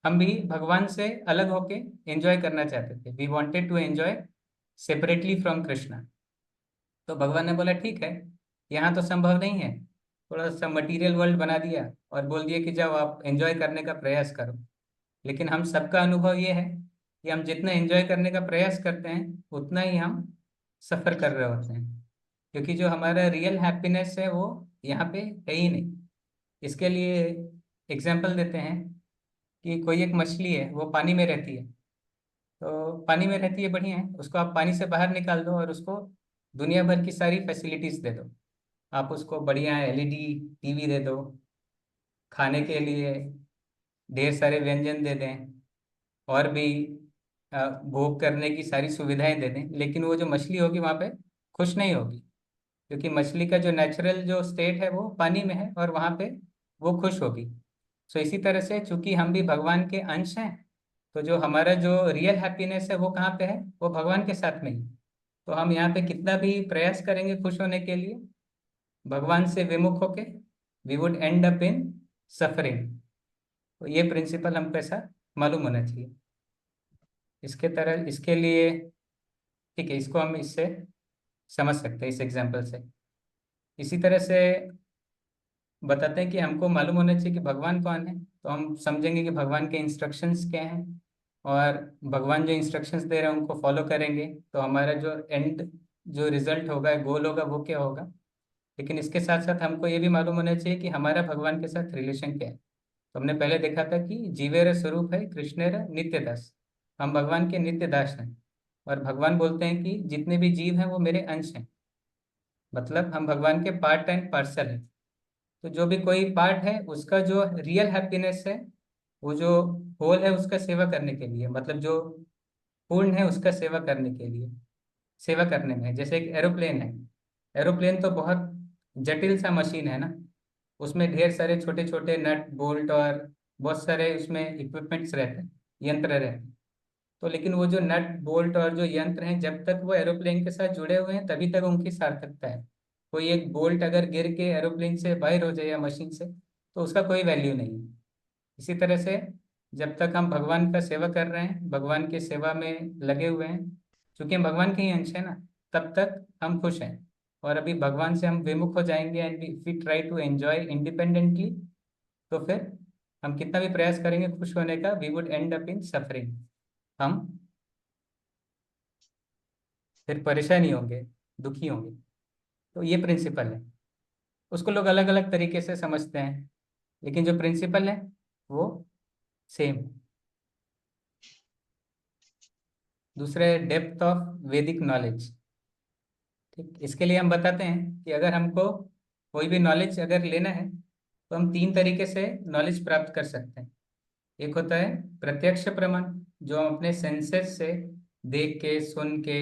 हम भी भगवान से अलग होके एंजॉय करना चाहते थे। We wanted to enjoy separately from Krishna. तो भगवान ने बोला ठीक है, यहाँ तो संभव नहीं है, थोड़ा सा मटेरियल वर्ल्ड बना दिया और बोल दिया कि जाओ आप एंजॉय करने का प्रयास करो। लेकिन हम सबका अनुभव ये है कि हम जितना एंजॉय करने का प्रयास करते हैं उतना ही हम सफ़र कर रहे होते हैं, क्योंकि जो हमारा रियल हैप्पीनेस है वो यहाँ पे है ही नहीं। इसके लिए एग्जाम्पल देते हैं कि कोई एक मछली है, वो पानी में रहती है। तो पानी में रहती है, बढ़िया है, उसको आप पानी से बाहर निकाल दो और उसको दुनिया भर की सारी फैसिलिटीज दे दो। आप उसको बढ़िया एलईडी टीवी दे दो, खाने के लिए ढेर सारे व्यंजन दे दें और भी भोग करने की सारी सुविधाएं दे दें, लेकिन वो जो मछली होगी वहाँ पे खुश नहीं होगी, क्योंकि मछली का जो नेचुरल जो स्टेट है वो पानी में है और वहाँ पे वो खुश होगी। सो इसी तरह से चूंकि हम भी भगवान के अंश हैं, तो जो हमारा जो रियल हैप्पीनेस है वो कहाँ पे है, वो भगवान के साथ में ही। तो हम यहाँ पे कितना भी प्रयास करेंगे खुश होने के लिए, भगवान से विमुख होके we would end up in suffering. तो ये प्रिंसिपल हमको ऐसा मालूम होना चाहिए। इसके तरह इसके लिए ठीक है, इसको हम इससे समझ सकते हैं इस एग्जाम्पल से। इसी तरह से बताते हैं कि हमको मालूम होना चाहिए कि भगवान कौन है, तो हम समझेंगे कि भगवान के इंस्ट्रक्शंस क्या हैं और भगवान जो इंस्ट्रक्शंस दे रहे हैं उनको फॉलो करेंगे तो हमारा जो एंड जो रिजल्ट होगा, गोल होगा, वो क्या होगा। लेकिन इसके साथ साथ हमको ये भी मालूम होना चाहिए कि हमारा भगवान के साथ रिलेशन क्या है। तो हमने पहले देखा था कि जीवेर स्वरूप है कृष्णेर नित्य दास। हम भगवान के नित्य दास हैं और भगवान बोलते हैं कि जितने भी जीव हैं वो मेरे अंश हैं, मतलब हम भगवान के पार्ट एंड पार्सल हैं। तो जो भी कोई पार्ट है उसका जो रियल हैप्पीनेस है, वो जो होल है उसका सेवा करने के लिए, मतलब जो पूर्ण है उसका सेवा करने के लिए, सेवा करने में है। जैसे एक एरोप्लेन है, एरोप्लेन तो बहुत जटिल सा मशीन है ना, उसमें ढेर सारे छोटे छोटे नट बोल्ट और बहुत सारे उसमें इक्विपमेंट्स रहते हैं, यंत्र रहते हैं। तो लेकिन वो जो नट बोल्ट और जो यंत्र हैं, जब तक वो एरोप्लेन के साथ जुड़े हुए हैं तभी तक उनकी सार्थकता है। कोई एक बोल्ट अगर गिर के एरोप्लेन से बाहर हो जाए या मशीन से, तो उसका कोई वैल्यू नहीं है। इसी तरह से जब तक हम भगवान का सेवा कर रहे हैं, भगवान की सेवा में लगे हुए हैं, क्योंकि हम भगवान के ही अंश है ना, तब तक हम खुश हैं। और अभी भगवान से हम विमुख हो जाएंगे and we try to enjoy independently, तो फिर हम कितना भी प्रयास करेंगे खुश होने का, we would end up in suffering. हम फिर परेशानी होंगे, दुखी होंगे। तो ये प्रिंसिपल है। उसको लोग अलग अलग तरीके से समझते हैं, लेकिन जो प्रिंसिपल है वो सेम। दूसरा है डेप्थ ऑफ वैदिक नॉलेज। ठीक, इसके लिए हम बताते हैं कि अगर हमको कोई भी नॉलेज अगर लेना है तो हम 3 तरीके से नॉलेज प्राप्त कर सकते हैं। एक होता है प्रत्यक्ष प्रमाण, जो हम अपने सेंसेस से देख के सुन के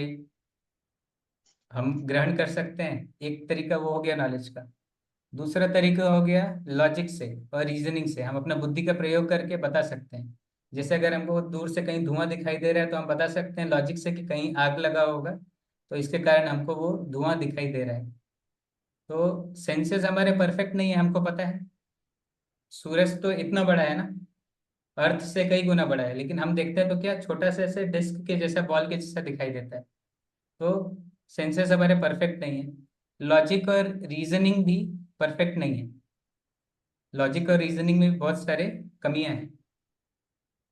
हम ग्रहण कर सकते हैं, एक तरीका वो हो गया नॉलेज का। दूसरा तरीका हो गया लॉजिक से और रीजनिंग से, हम अपना बुद्धि का प्रयोग करके बता सकते हैं। जैसे अगर हमको दूर से कहीं धुआं दिखाई दे रहा है तो हम बता सकते हैं लॉजिक से कि कहीं आग लगा होगा, तो इसके कारण हमको वो धुआं दिखाई दे रहा है। तो सेंसेस हमारे परफेक्ट नहीं है, हमको पता है सूरज तो इतना बड़ा है ना, अर्थ से कई गुना बड़ा है, लेकिन हम देखते हैं तो क्या छोटा सा ऐसे डिस्क के जैसा, बॉल के जैसा दिखाई देता है। तो सेंसेस हमारे परफेक्ट नहीं है। लॉजिक और रीजनिंग भी परफेक्ट नहीं है, लॉजिक और रीजनिंग में बहुत सारे कमियां हैं।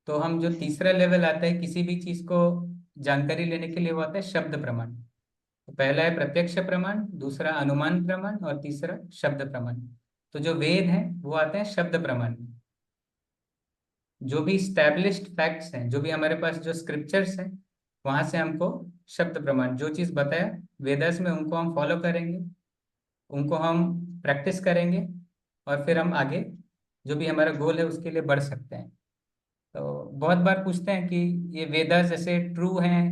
तो हम जो तीसरा लेवल आता है किसी भी चीज को जानकारी लेने के लिए, वो आता है शब्द प्रमाण। तो पहला है प्रत्यक्ष प्रमाण, दूसरा अनुमान प्रमाण और तीसरा शब्द प्रमाण। तो जो वेद हैं वो आते हैं शब्द प्रमाण में। जो भी स्टैब्लिश्ड फैक्ट्स हैं, जो भी हमारे पास जो स्क्रिप्चर्स हैं, वहां से हमको शब्द प्रमाण, जो चीज बताया वेदास में, उनको हम फॉलो करेंगे, उनको हम प्रैक्टिस करेंगे, और फिर हम आगे जो भी हमारा गोल है उसके लिए बढ़ सकते हैं। तो बहुत बार पूछते हैं कि ये वेदास जैसे ट्रू हैं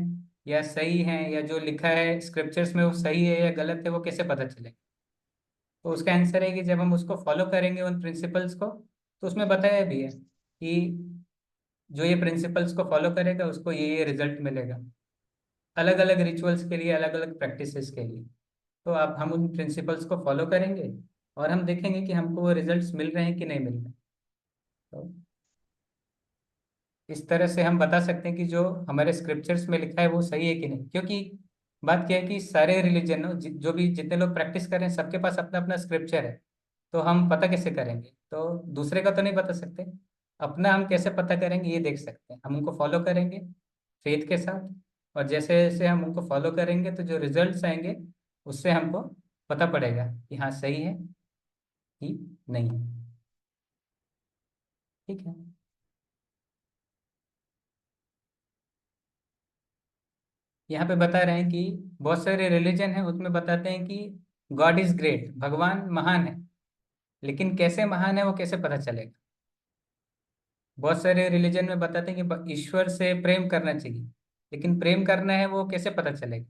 या सही हैं, या जो लिखा है स्क्रिप्चर्स में वो सही है या गलत है, वो कैसे पता चलेगा? तो उसका आंसर है कि जब हम उसको फॉलो करेंगे उन प्रिंसिपल्स को, तो उसमें बताया भी है कि जो ये प्रिंसिपल्स को फॉलो करेगा उसको ये रिजल्ट मिलेगा, अलग अलग रिचुअल्स के लिए, अलग अलग प्रैक्टिसेस के लिए। तो आप हम उन प्रिंसिपल्स को फॉलो करेंगे और हम देखेंगे कि हमको वो रिजल्ट्स मिल रहे हैं कि नहीं मिल रहे हैं। तो इस तरह से हम बता सकते हैं कि जो हमारे स्क्रिप्चर्स में लिखा है वो सही है कि नहीं। क्योंकि बात क्या है कि सारे रिलीजन जो भी जितने लोग प्रैक्टिस कर रहे हैं, सबके पास अपना अपना स्क्रिप्चर है। तो हम पता कैसे करेंगे? तो दूसरे का तो नहीं बता सकते, अपना हम कैसे पता करेंगे ये देख सकते हैं। हम उनको फॉलो करेंगे फेथ के साथ, और जैसे जैसे हम उनको फॉलो करेंगे तो जो रिजल्ट्स आएंगे उससे हमको पता पड़ेगा कि हाँ सही है कि नहीं है। ठीक है। यहाँ पे बता रहे हैं कि बहुत सारे रिलीजन हैं, उसमें बताते हैं कि गॉड इज ग्रेट, भगवान महान है, लेकिन कैसे महान है वो कैसे पता चलेगा? बहुत सारे रिलीजन में बताते हैं कि ईश्वर से प्रेम करना चाहिए, लेकिन प्रेम करना है वो कैसे पता चलेगा?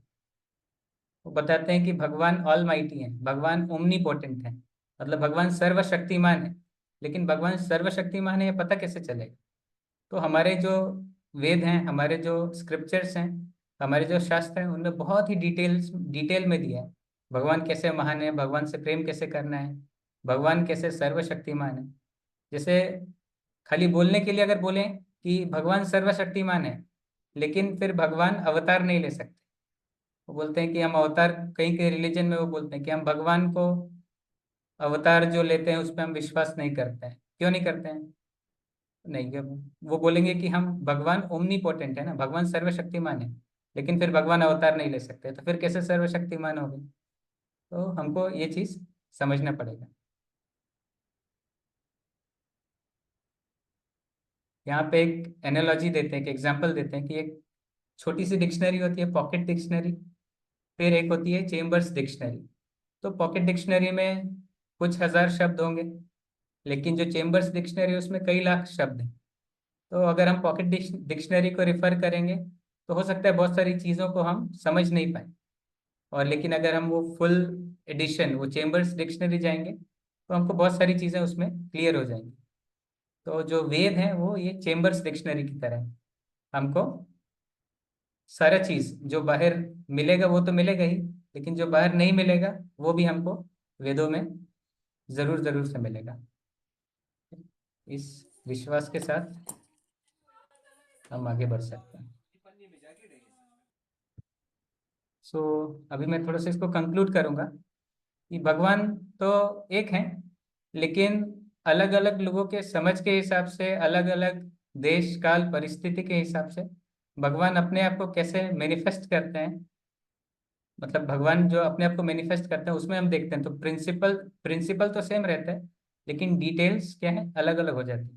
वो बताते हैं कि भगवान ऑल माइटी है, भगवान ओमनीपोटेंट है, मतलब भगवान सर्वशक्तिमान है, लेकिन भगवान सर्वशक्तिमान है ये पता कैसे चलेगा? तो हमारे जो वेद हैं, हमारे जो स्क्रिप्चर्स हैं, हमारे जो शास्त्र हैं, उनमें बहुत ही डिटेल में दिया है भगवान कैसे महान है, भगवान से प्रेम कैसे करना है, भगवान कैसे सर्वशक्तिमान है। जैसे खाली बोलने के लिए अगर बोलें कि भगवान सर्वशक्तिमान है, लेकिन फिर भगवान अवतार नहीं ले सकते। वो बोलते हैं कि हम अवतार, कहीं कहीं रिलीजन में वो बोलते हैं कि हम भगवान को अवतार जो लेते हैं उस पर हम विश्वास नहीं करते हैं। क्यों नहीं करते हैं? नहीं, वो बोलेंगे कि हम भगवान ओमनी पोटेंट है ना, भगवान सर्वशक्तिमान है, लेकिन फिर भगवान अवतार नहीं ले सकते, तो फिर कैसे सर्वशक्तिमान हो गए? तो हमको ये चीज समझना पड़ेगा। यहाँ पे एक एनालॉजी देते हैं, एक एग्जाम्पल देते हैं कि एक छोटी सी डिक्शनरी होती है पॉकेट डिक्शनरी, फिर एक होती है चेम्बर्स डिक्शनरी। तो पॉकेट डिक्शनरी में कुछ हजार शब्द होंगे, लेकिन जो चेम्बर्स डिक्शनरी उसमें कई लाख शब्द हैं। तो अगर हम पॉकेट डिक्शनरी को रिफर करेंगे तो हो सकता है बहुत सारी चीज़ों को हम समझ नहीं पाए, और लेकिन अगर हम वो फुल एडिशन, वो चेम्बर्स डिक्शनरी जाएंगे तो हमको बहुत सारी चीज़ें उसमें क्लियर हो जाएंगी। तो जो वेद है वो ये चेम्बर्स डिक्शनरी की तरह है, हमको सारा चीज़ जो बाहर मिलेगा वो तो मिलेगा ही, लेकिन जो बाहर नहीं मिलेगा वो भी हमको वेदों में ज़रूर ज़रूर से मिलेगा। इस विश्वास के साथ हम आगे बढ़ सकते हैं। सो अभी मैं थोड़ा सा इसको कंक्लूड करूंगा कि भगवान तो एक हैं, लेकिन अलग अलग लोगों के समझ के हिसाब से, अलग अलग देश काल परिस्थिति के हिसाब से भगवान अपने आप को कैसे मैनिफेस्ट करते हैं, मतलब भगवान जो अपने आप को मैनिफेस्ट करते हैं उसमें हम देखते हैं तो प्रिंसिपल प्रिंसिपल तो सेम रहता है, लेकिन डिटेल्स क्या है, अलग अलग हो जाती है।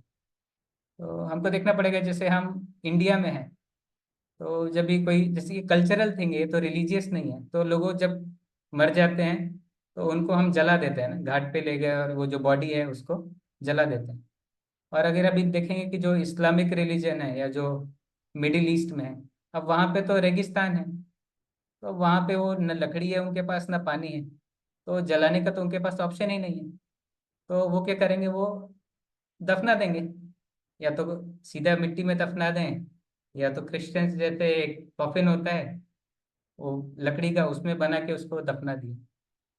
तो हमको देखना पड़ेगा, जैसे हम इंडिया में हैं तो जब भी कोई जैसे कि कल्चरल थिंग है तो रिलीजियस नहीं है, तो लोगों जब मर जाते हैं तो उनको हम जला देते हैं ना, घाट पे ले गए और वो जो बॉडी है उसको जला देते हैं। और अगर अभी देखेंगे कि जो इस्लामिक रिलीजन है या जो मिडिल ईस्ट में है, अब वहाँ पे तो रेगिस्तान है, तो वहाँ पे वो न लकड़ी है उनके पास न पानी है, तो जलाने का तो उनके पास ऑप्शन ही नहीं है। तो वो क्या करेंगे, वो दफना देंगे, या तो सीधा मिट्टी में दफना दें, या तो क्रिश्चियंस जैसे एक कॉफिन होता है वो लकड़ी का, उसमें बना के उसको दफना दिए।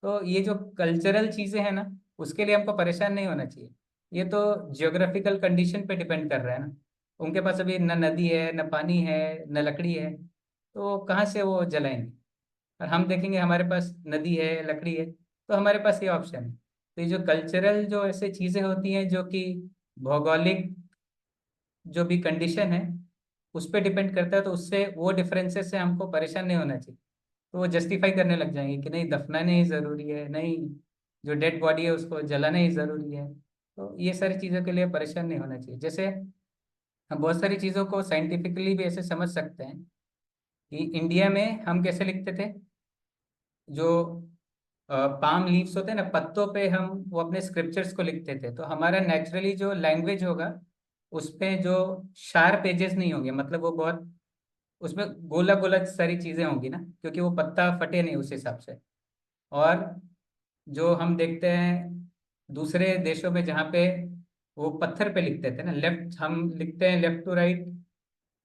तो ये जो कल्चरल चीजें हैं ना, उसके लिए हमको परेशान नहीं होना चाहिए। ये तो जियोग्राफिकल कंडीशन पे डिपेंड कर रहा है ना। उनके पास अभी न नदी है, न पानी है, न लकड़ी है, तो कहाँ से वो जलाएंगे। और हम देखेंगे हमारे पास नदी है, लकड़ी है, तो हमारे पास ये ऑप्शन है। तो ये जो कल्चरल जो ऐसे चीजें होती हैं जो कि भौगोलिक जो भी कंडीशन है उस पर डिपेंड करता है, तो उससे वो डिफरेंसेस से हमको परेशान नहीं होना चाहिए। तो वो जस्टिफाई करने लग जाएंगे कि नहीं दफनाना ही ज़रूरी है, नहीं जो डेड बॉडी है उसको जलाना ही ज़रूरी है। तो ये सारी चीज़ों के लिए परेशान नहीं होना चाहिए। जैसे हम बहुत सारी चीज़ों को साइंटिफिकली भी ऐसे समझ सकते हैं कि इंडिया में हम कैसे लिखते थे, जो पाम लीव्स होते हैं ना, पत्तों पे हम वो अपने स्क्रिप्चर्स को लिखते थे, तो हमारा नेचुरली जो लैंग्वेज होगा उस पे जो शार्प एजेस नहीं होंगे, मतलब वो बहुत उसमें गोला गोला सारी चीजें होंगी ना, क्योंकि वो पत्ता फटे नहीं उस हिसाब से। और जो हम देखते हैं दूसरे देशों में जहाँ पे वो पत्थर पे लिखते थे ना, लेफ्ट हम लिखते हैं लेफ्ट टू राइट,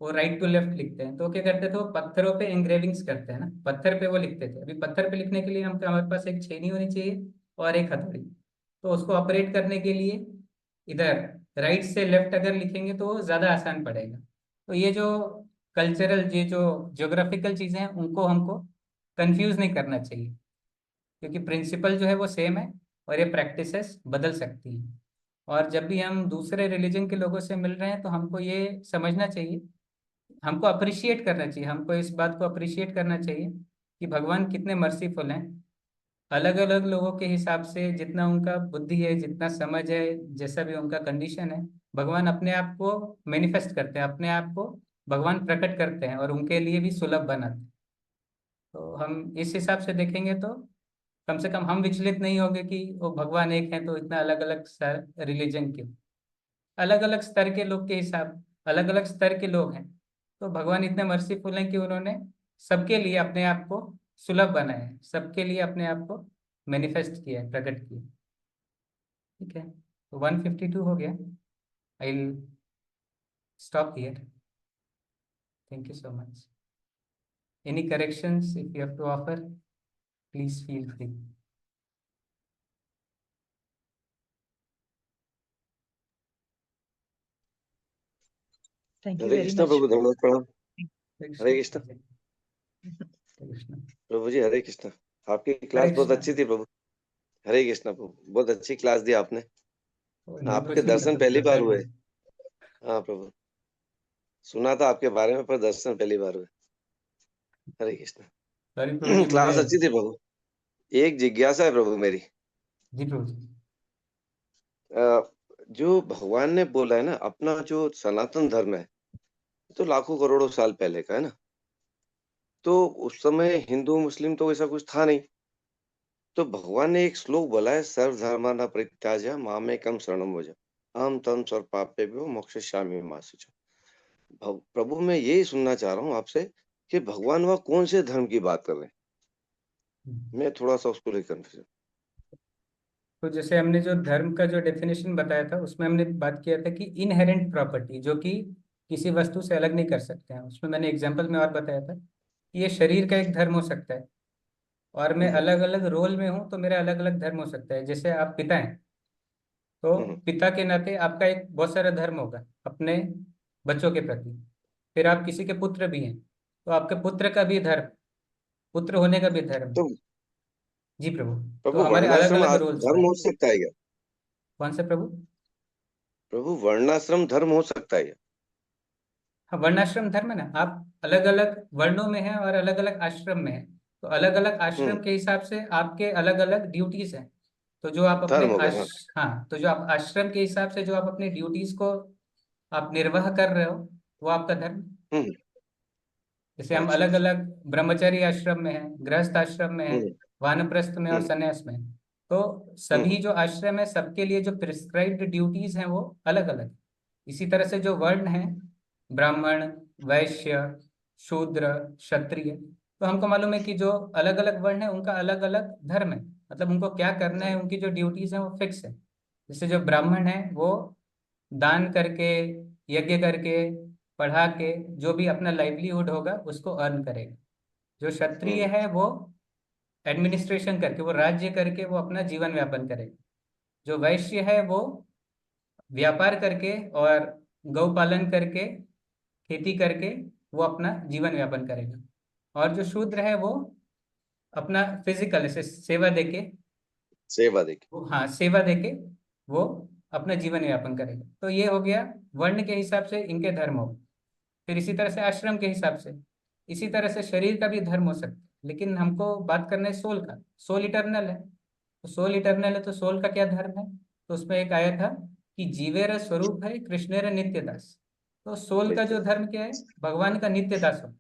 वो राइट टू लेफ्ट लिखते हैं, तो वो क्या करते थे, वो पत्थरों पे एंग्रेविंग्स करते हैं ना, पत्थर पे वो लिखते थे। अभी पत्थर पे लिखने के लिए हम हमारे पास एक छेनी होनी चाहिए और एक हथौड़ी, तो उसको ऑपरेट करने के लिए इधर राइट से लेफ्ट अगर लिखेंगे तो वो ज़्यादा आसान पड़ेगा। तो ये जो कल्चरल, ये जो ज्योग्राफिकल चीज़ें हैं उनको हमको कंफ्यूज नहीं करना चाहिए, क्योंकि प्रिंसिपल जो है वो सेम है और ये प्रैक्टिसेस बदल सकती हैं। और जब भी हम दूसरे रिलीजन के लोगों से मिल रहे हैं तो हमको ये समझना चाहिए, हमको अप्रिशिएट करना चाहिए, हमको इस बात को अप्रिशिएट करना चाहिए कि भगवान कितने मर्सीफुल हैं। अलग अलग लोगों के हिसाब से जितना उनका बुद्धि है, जितना समझ है, जैसा भी उनका कंडीशन है, भगवान अपने आप को मैनिफेस्ट करते हैं, अपने आप को भगवान प्रकट करते हैं और उनके लिए भी सुलभ बनाते हैं। तो हम इस हिसाब से देखेंगे तो कम से कम हम विचलित नहीं होंगे कि वो भगवान एक है तो इतना अलग अलग रिलीजन के, अलग अलग स्तर के लोग के हिसाब, अलग अलग स्तर के लोग हैं, तो भगवान इतने मर्सीफुल हैं कि उन्होंने सबके लिए अपने आप को सुलभ बनाया है, सबके लिए अपने आप को मैनिफेस्ट किया है, प्रकट किया है। ठीक है, तो 152 हो गया। I will stop here. Thank you so much. Any corrections if you have to offer, please feel free. Thank you Hare very Krishna much. प्रभु, धन्यवाद प्रणाम। हरे कृष्णा हरे कृष्ण। प्रभु जी, हरे कृष्णा। आपकी हरे क्लास बहुत कृष्ण। अच्छी थी प्रभु। हरे कृष्णा प्रभु, बहुत अच्छी क्लास दी आपने। नहीं आपके कुछ नहीं, दर्शन मतलब पहली बार श्रद्धा हुए। की। हाँ प्रभु, सुना था आपके बारे में, पर दर्शन पहली बार हुए। हरे सॉरी प्रभु कृष्णा। जी, मुझे। क्लास अच्छी थी प्रभु। एक जिज्ञासा है प्रभु मेरी। जी प्रभु जी। अ, जो भगवान ने बोला है ना, अपना जो सनातन धर्म है तो लाखों करोड़ों साल पहले का है ना, तो उस समय हिंदू मुस्लिम तो ऐसा कुछ था नहीं। तो भगवान ने एक श्लोक बोला है, सर्वधर्मान् परित्याज्य मामेकं शरणं व्रज, अहं त्वं सर्वपापेभ्यो मोक्षयिष्यामि मा शुचः। प्रभु, मैं यही सुनना चाह रहा हूँ आपसे कि भगवान वह कौन से धर्म की बात कर रहे हैं। मैं थोड़ा सा उसको लेकर कंफ्यूजन। तो जैसे हमने जो धर्म का जो डेफिनेशन बताया था उसमें हमने बात किया था कि इनहेरेंट प्रॉपर्टी जो कि किसी वस्तु से अलग नहीं कर सकते हैं, उसमें मैंने एग्जांपल में और बताया था कि ये शरीर का एक धर्म हो सकता है, और मैं हम्म, अलग अलग रोल में हूँ तो मेरा अलग अलग धर्म हो सकता है। जैसे आप पिता हैं तो हम्म, पिता के नाते आपका एक बहुत सारा धर्म होगा अपने बच्चों के प्रति। फिर आप किसी के पुत्र भी हैं तो आपके पुत्र का भी धर्म, पुत्र होने का भी धर्म है। तो जी प्रभु। तो प्रभु, हमारे अलग वर्णाश्रम अलग रोल्स हैं। धर्म हो सकता है क्या? कौन से प्रभु? प्रभु, वर्णाश्रम धर्म हो सकता है क्या? हाँ, वर्णाश्रम धर्म है ना, आप अलग अलग वर्णों में हैं और अलग अलग आश्रम में हैं, तो अलग अलग हम्म, आश्रम के हिसाब से आपके अलग अलग ड्यूटीज हैं। तो जो आप अपने धर्म हो गए, हाँ। हाँ, तो जो आप आश्रम के हिसाब से जो आप अपनी ड्यूटीज को आप निर्वाह कर रहे हो वो आपका धर्म। हम्म, जैसे हम अच्छा अलग अच्छा। अलग ब्रह्मचर्य आश्रम में हैं, गृहस्थ आश्रम में हैं, हम्म वानप्रस्थ में और हम्म संन्यास में हैं। तो सभी हम्म जो आश्रम है सबके लिए जो प्रिस्क्राइब्ड ड्यूटीज हैं वो अलग अलग। इसी तरह से जो वर्ण हैं, ब्राह्मण, वैश्य, शूद्र, क्षत्रिय, तो हमको मालूम है कि जो अलग अलग वर्ण है उनका अलग अलग धर्म है, मतलब उनको क्या करना है, उनकी जो ड्यूटीज हैं वो फिक्स है। जैसे जो ब्राह्मण है वो दान करके, यज्ञ करके, पढ़ा के जो भी अपना लाइवलीहुड होगा उसको अर्न करेगा। जो क्षत्रिय हम्म है वो एडमिनिस्ट्रेशन करके, वो राज्य करके वो अपना जीवन यापन करेगा। जो वैश्य है वो व्यापार करके और गौ पालन करके, खेती करके वो अपना जीवन यापन करेगा। और जो शूद्र है वो अपना फिजिकल ऐसे सेवा देके, सेवा देखी। हाँ सेवा देके वो अपना जीवन यापन करेगा। तो ये हो गया वर्ण के हिसाब से इनके धर्म हो। फिर इसी तरह से आश्रम के हिसाब से, इसी तरह से शरीर का भी धर्म हो सकता है। लेकिन हमको बात करना है सोल का। सोल इटर्नल है, तो सोल इटर्नल है तो सोल का क्या धर्म है? तो उसमें एक आया था कि जीवेर स्वरूप है कृष्णेर नित्य दास। तो सोल का जो नित्य धर्म क्या है? भगवान का नित्य दास हो।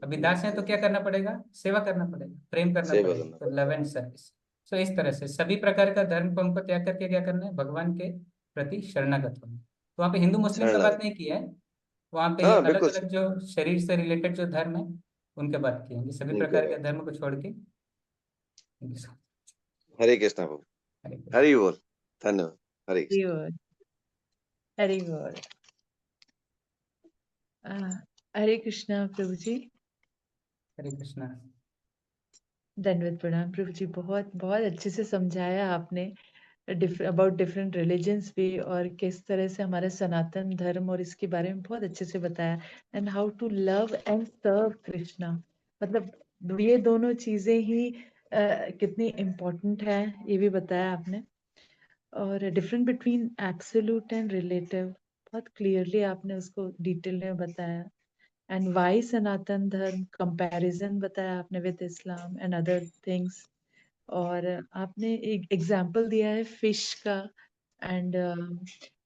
अभी दास है तो क्या करना पड़ेगा? सेवा करना पड़ेगा, प्रेम करना सेवा पड़ेगा, करना तो लव एंड सर्विस। सो इस तरह से सभी प्रकार का धर्म को हमको त्याग करके क्या करना है? भगवान के प्रति शरणागत होना। तो वहाँ पे हिंदू मुस्लिम का बात शरणागत। नहीं किया है, वहाँ पे हाँ अलग बिल्कुल अलग सही। जो शरीर से रिलेटेड जो धर्म है उनके बात की है, सभी उनके प्रकार के बाद धर्म को छोड़ के उनके साथ। हरे कृष्णा प्रभु। हरे कृष्ण। हरि बोल। धन्यवाद। हरे हरि कृष्ण। बोल, हरि बोल। आ, हरे कृष्णा प्रभु जी। हरे कृष्णा। दंडवत प्रणाम प्रभु जी, बहुत बहुत अच्छे से समझाया आपने अबाउट डिफरेंट रिलीजन्स भी, और किस तरह से हमारे सनातन धर्म और इसके बारे में बहुत अच्छे से बताया, and how to love and serve Krishna. मतलब ये दोनों चीजें ही कितनी इम्पोर्टेंट है ये भी बताया आपने। और different between absolute and relative बहुत क्लियरली आपने उसको डिटेल में बताया। एंड वाई सनातन धर्म कंपैरिजन बताया आपने with Islam and other things. और आपने एक एग्जाम्पल दिया है फिश का एंड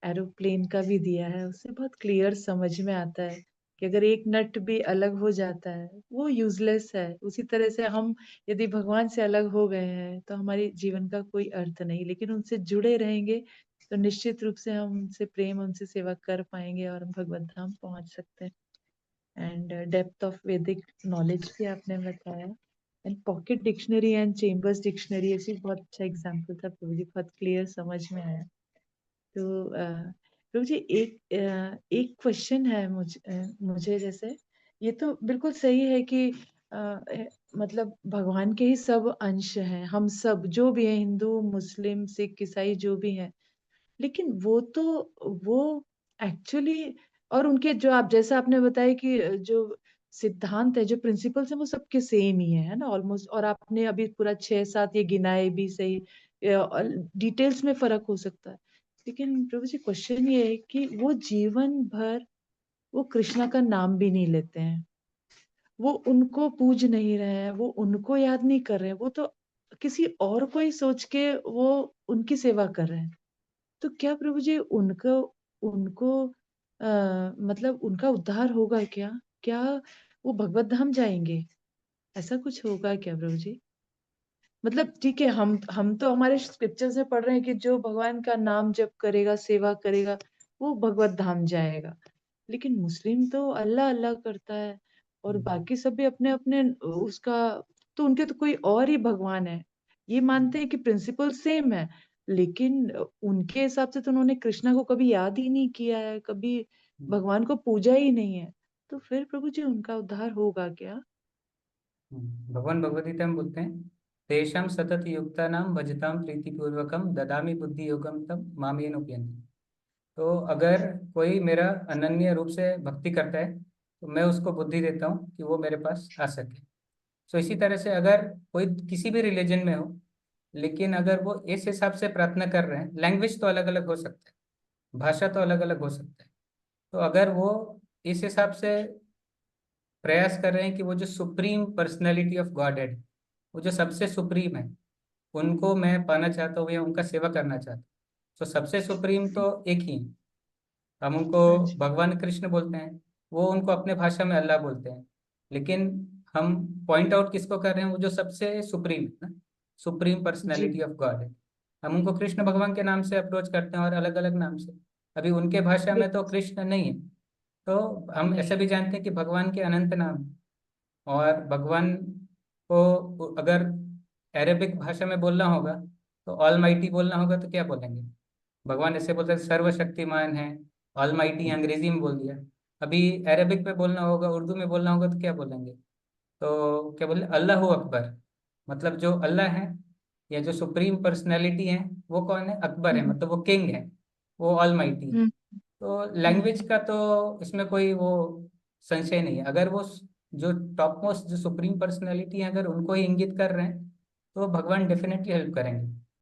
एरोप्लेन का भी दिया है, उससे बहुत क्लियर समझ में आता है कि अगर एक नट भी अलग हो जाता है वो यूजलेस है। उसी तरह से हम यदि भगवान से अलग हो गए हैं तो हमारे जीवन का कोई अर्थ नहीं, लेकिन उनसे जुड़े रहेंगे तो निश्चित रूप से हम उनसे प्रेम, उनसे सेवा कर पाएंगे और हम भगवत धाम पहुंच सकते हैं। एंड डेप्थ ऑफ वैदिक नॉलेज भी आपने बताया। And pocket dictionary and chambers dictionary ऐसी बहुत अच्छा एग्जाम्पल था प्रभु जी, बहुत क्लियर समझ में आया। तो प्रभु जी एक क्वेश्चन है मुझे जैसे, ये तो बिल्कुल सही है कि मतलब भगवान के ही सब अंश हैं, हम सब जो भी हैं, हिंदू मुस्लिम सिख ईसाई जो भी हैं, लेकिन वो एक्चुअली, और उनके जो आप जैसा आपने बताया कि जो सिद्धांत है, जो प्रिंसिपल्स हैं वो सबके सेम ही है ना ऑलमोस्ट। और आपने अभी पूरा 6-7 ये गिनाए भी सही, डिटेल्स में फर्क हो सकता है, लेकिन प्रभु जी क्वेश्चन ये है कि वो जीवन भर वो कृष्णा का नाम भी नहीं लेते हैं, वो उनको पूज नहीं रहे हैं, वो उनको याद नहीं कर रहे हैं, वो तो किसी और को ही सोच के वो उनकी सेवा कर रहे हैं। तो क्या प्रभु जी उनको उनको मतलब उनका उद्धार होगा क्या? क्या वो भगवत धाम जाएंगे? ऐसा कुछ होगा क्या प्रभु जी? मतलब ठीक है, हम तो हमारे स्क्रिप्चर्स में पढ़ रहे हैं कि जो भगवान का नाम जप करेगा, सेवा करेगा, वो भगवत धाम जाएगा। लेकिन मुस्लिम तो अल्लाह अल्लाह करता है और बाकी सब भी अपने अपने उसका, तो उनके तो कोई और ही भगवान है। ये मानते हैं कि प्रिंसिपल सेम है, लेकिन उनके हिसाब से तो उन्होंने कृष्णा को कभी याद ही नहीं किया है, कभी भगवान को पूजा ही नहीं है। तो फिर प्रभु जी उनका उद्धार होगा क्या? भगवान भगवद गीता में बोलते हैं, तेषां सतत युक्ता नाम भजताम प्रीतिपूर्वकम ददामि बुद्धि योगम तम मामेन उपयन्ति। तो अगर कोई मेरा अनन्य रूप से भक्ति करता है तो मैं उसको बुद्धि देता हूँ कि वो मेरे पास आ सके। सो इसी तरह से अगर कोई किसी भी रिलीजन में हो, लेकिन अगर वो इस हिसाब से प्रार्थना कर रहे हैं, लैंग्वेज तो अलग अलग हो सकता है, भाषा तो अलग अलग हो सकता है, तो अगर वो इस हिसाब से प्रयास कर रहे हैं कि वो जो supreme personality of God head, वो जो सबसे सुप्रीम है, उनको मैं पाना चाहता हूँ या उनका सेवा करना चाहता हूँ, तो सबसे सुप्रीम तो एक ही है, हम उनको हाँ जी। भगवान कृष्ण बोलते हैं, वो उनको अपने भाषा में अल्लाह बोलते हैं। लेकिन हम पॉइंट आउट किसको कर रहे हैं, वो जो सबसे सुप्रीम है ना, सुप्रीम पर्सनैलिटी ऑफ गॉड है। हम उनको कृष्ण भगवान के नाम से अप्रोच करते हैं और अलग अलग नाम से। अभी उनके भाषा में तो कृष्ण नहीं है, तो हम नहीं। ऐसा भी जानते हैं कि भगवान के अनंत नाम हैं। और भगवान को अगर अरेबिक भाषा में बोलना होगा तो ऑल माइटी बोलना होगा, तो क्या बोलेंगे? भगवान ऐसे बोलते हैं सर्वशक्तिमान है, ऑल माइटी अंग्रेजी में बोल दिया। अभी अरेबिक में बोलना होगा, उर्दू में बोलना होगा, तो क्या बोलेंगे? तो क्या बोले, अल्लाह अकबर। मतलब जो अल्लाह है या जो सुप्रीम पर्सनैलिटी है वो कौन है? अकबर है, मतलब वो किंग है, वो ऑल माइटी है। हम्म तो लैंग्वेज का तो इसमें कोई वो संशय नहीं है। अगर वो जो टॉप मोस्ट जो सुप्रीम पर्सनैलिटी है अगर उनको ही इंगित कर रहे हैं तो भगवान डेफिनेटली हेल्प करेंगे।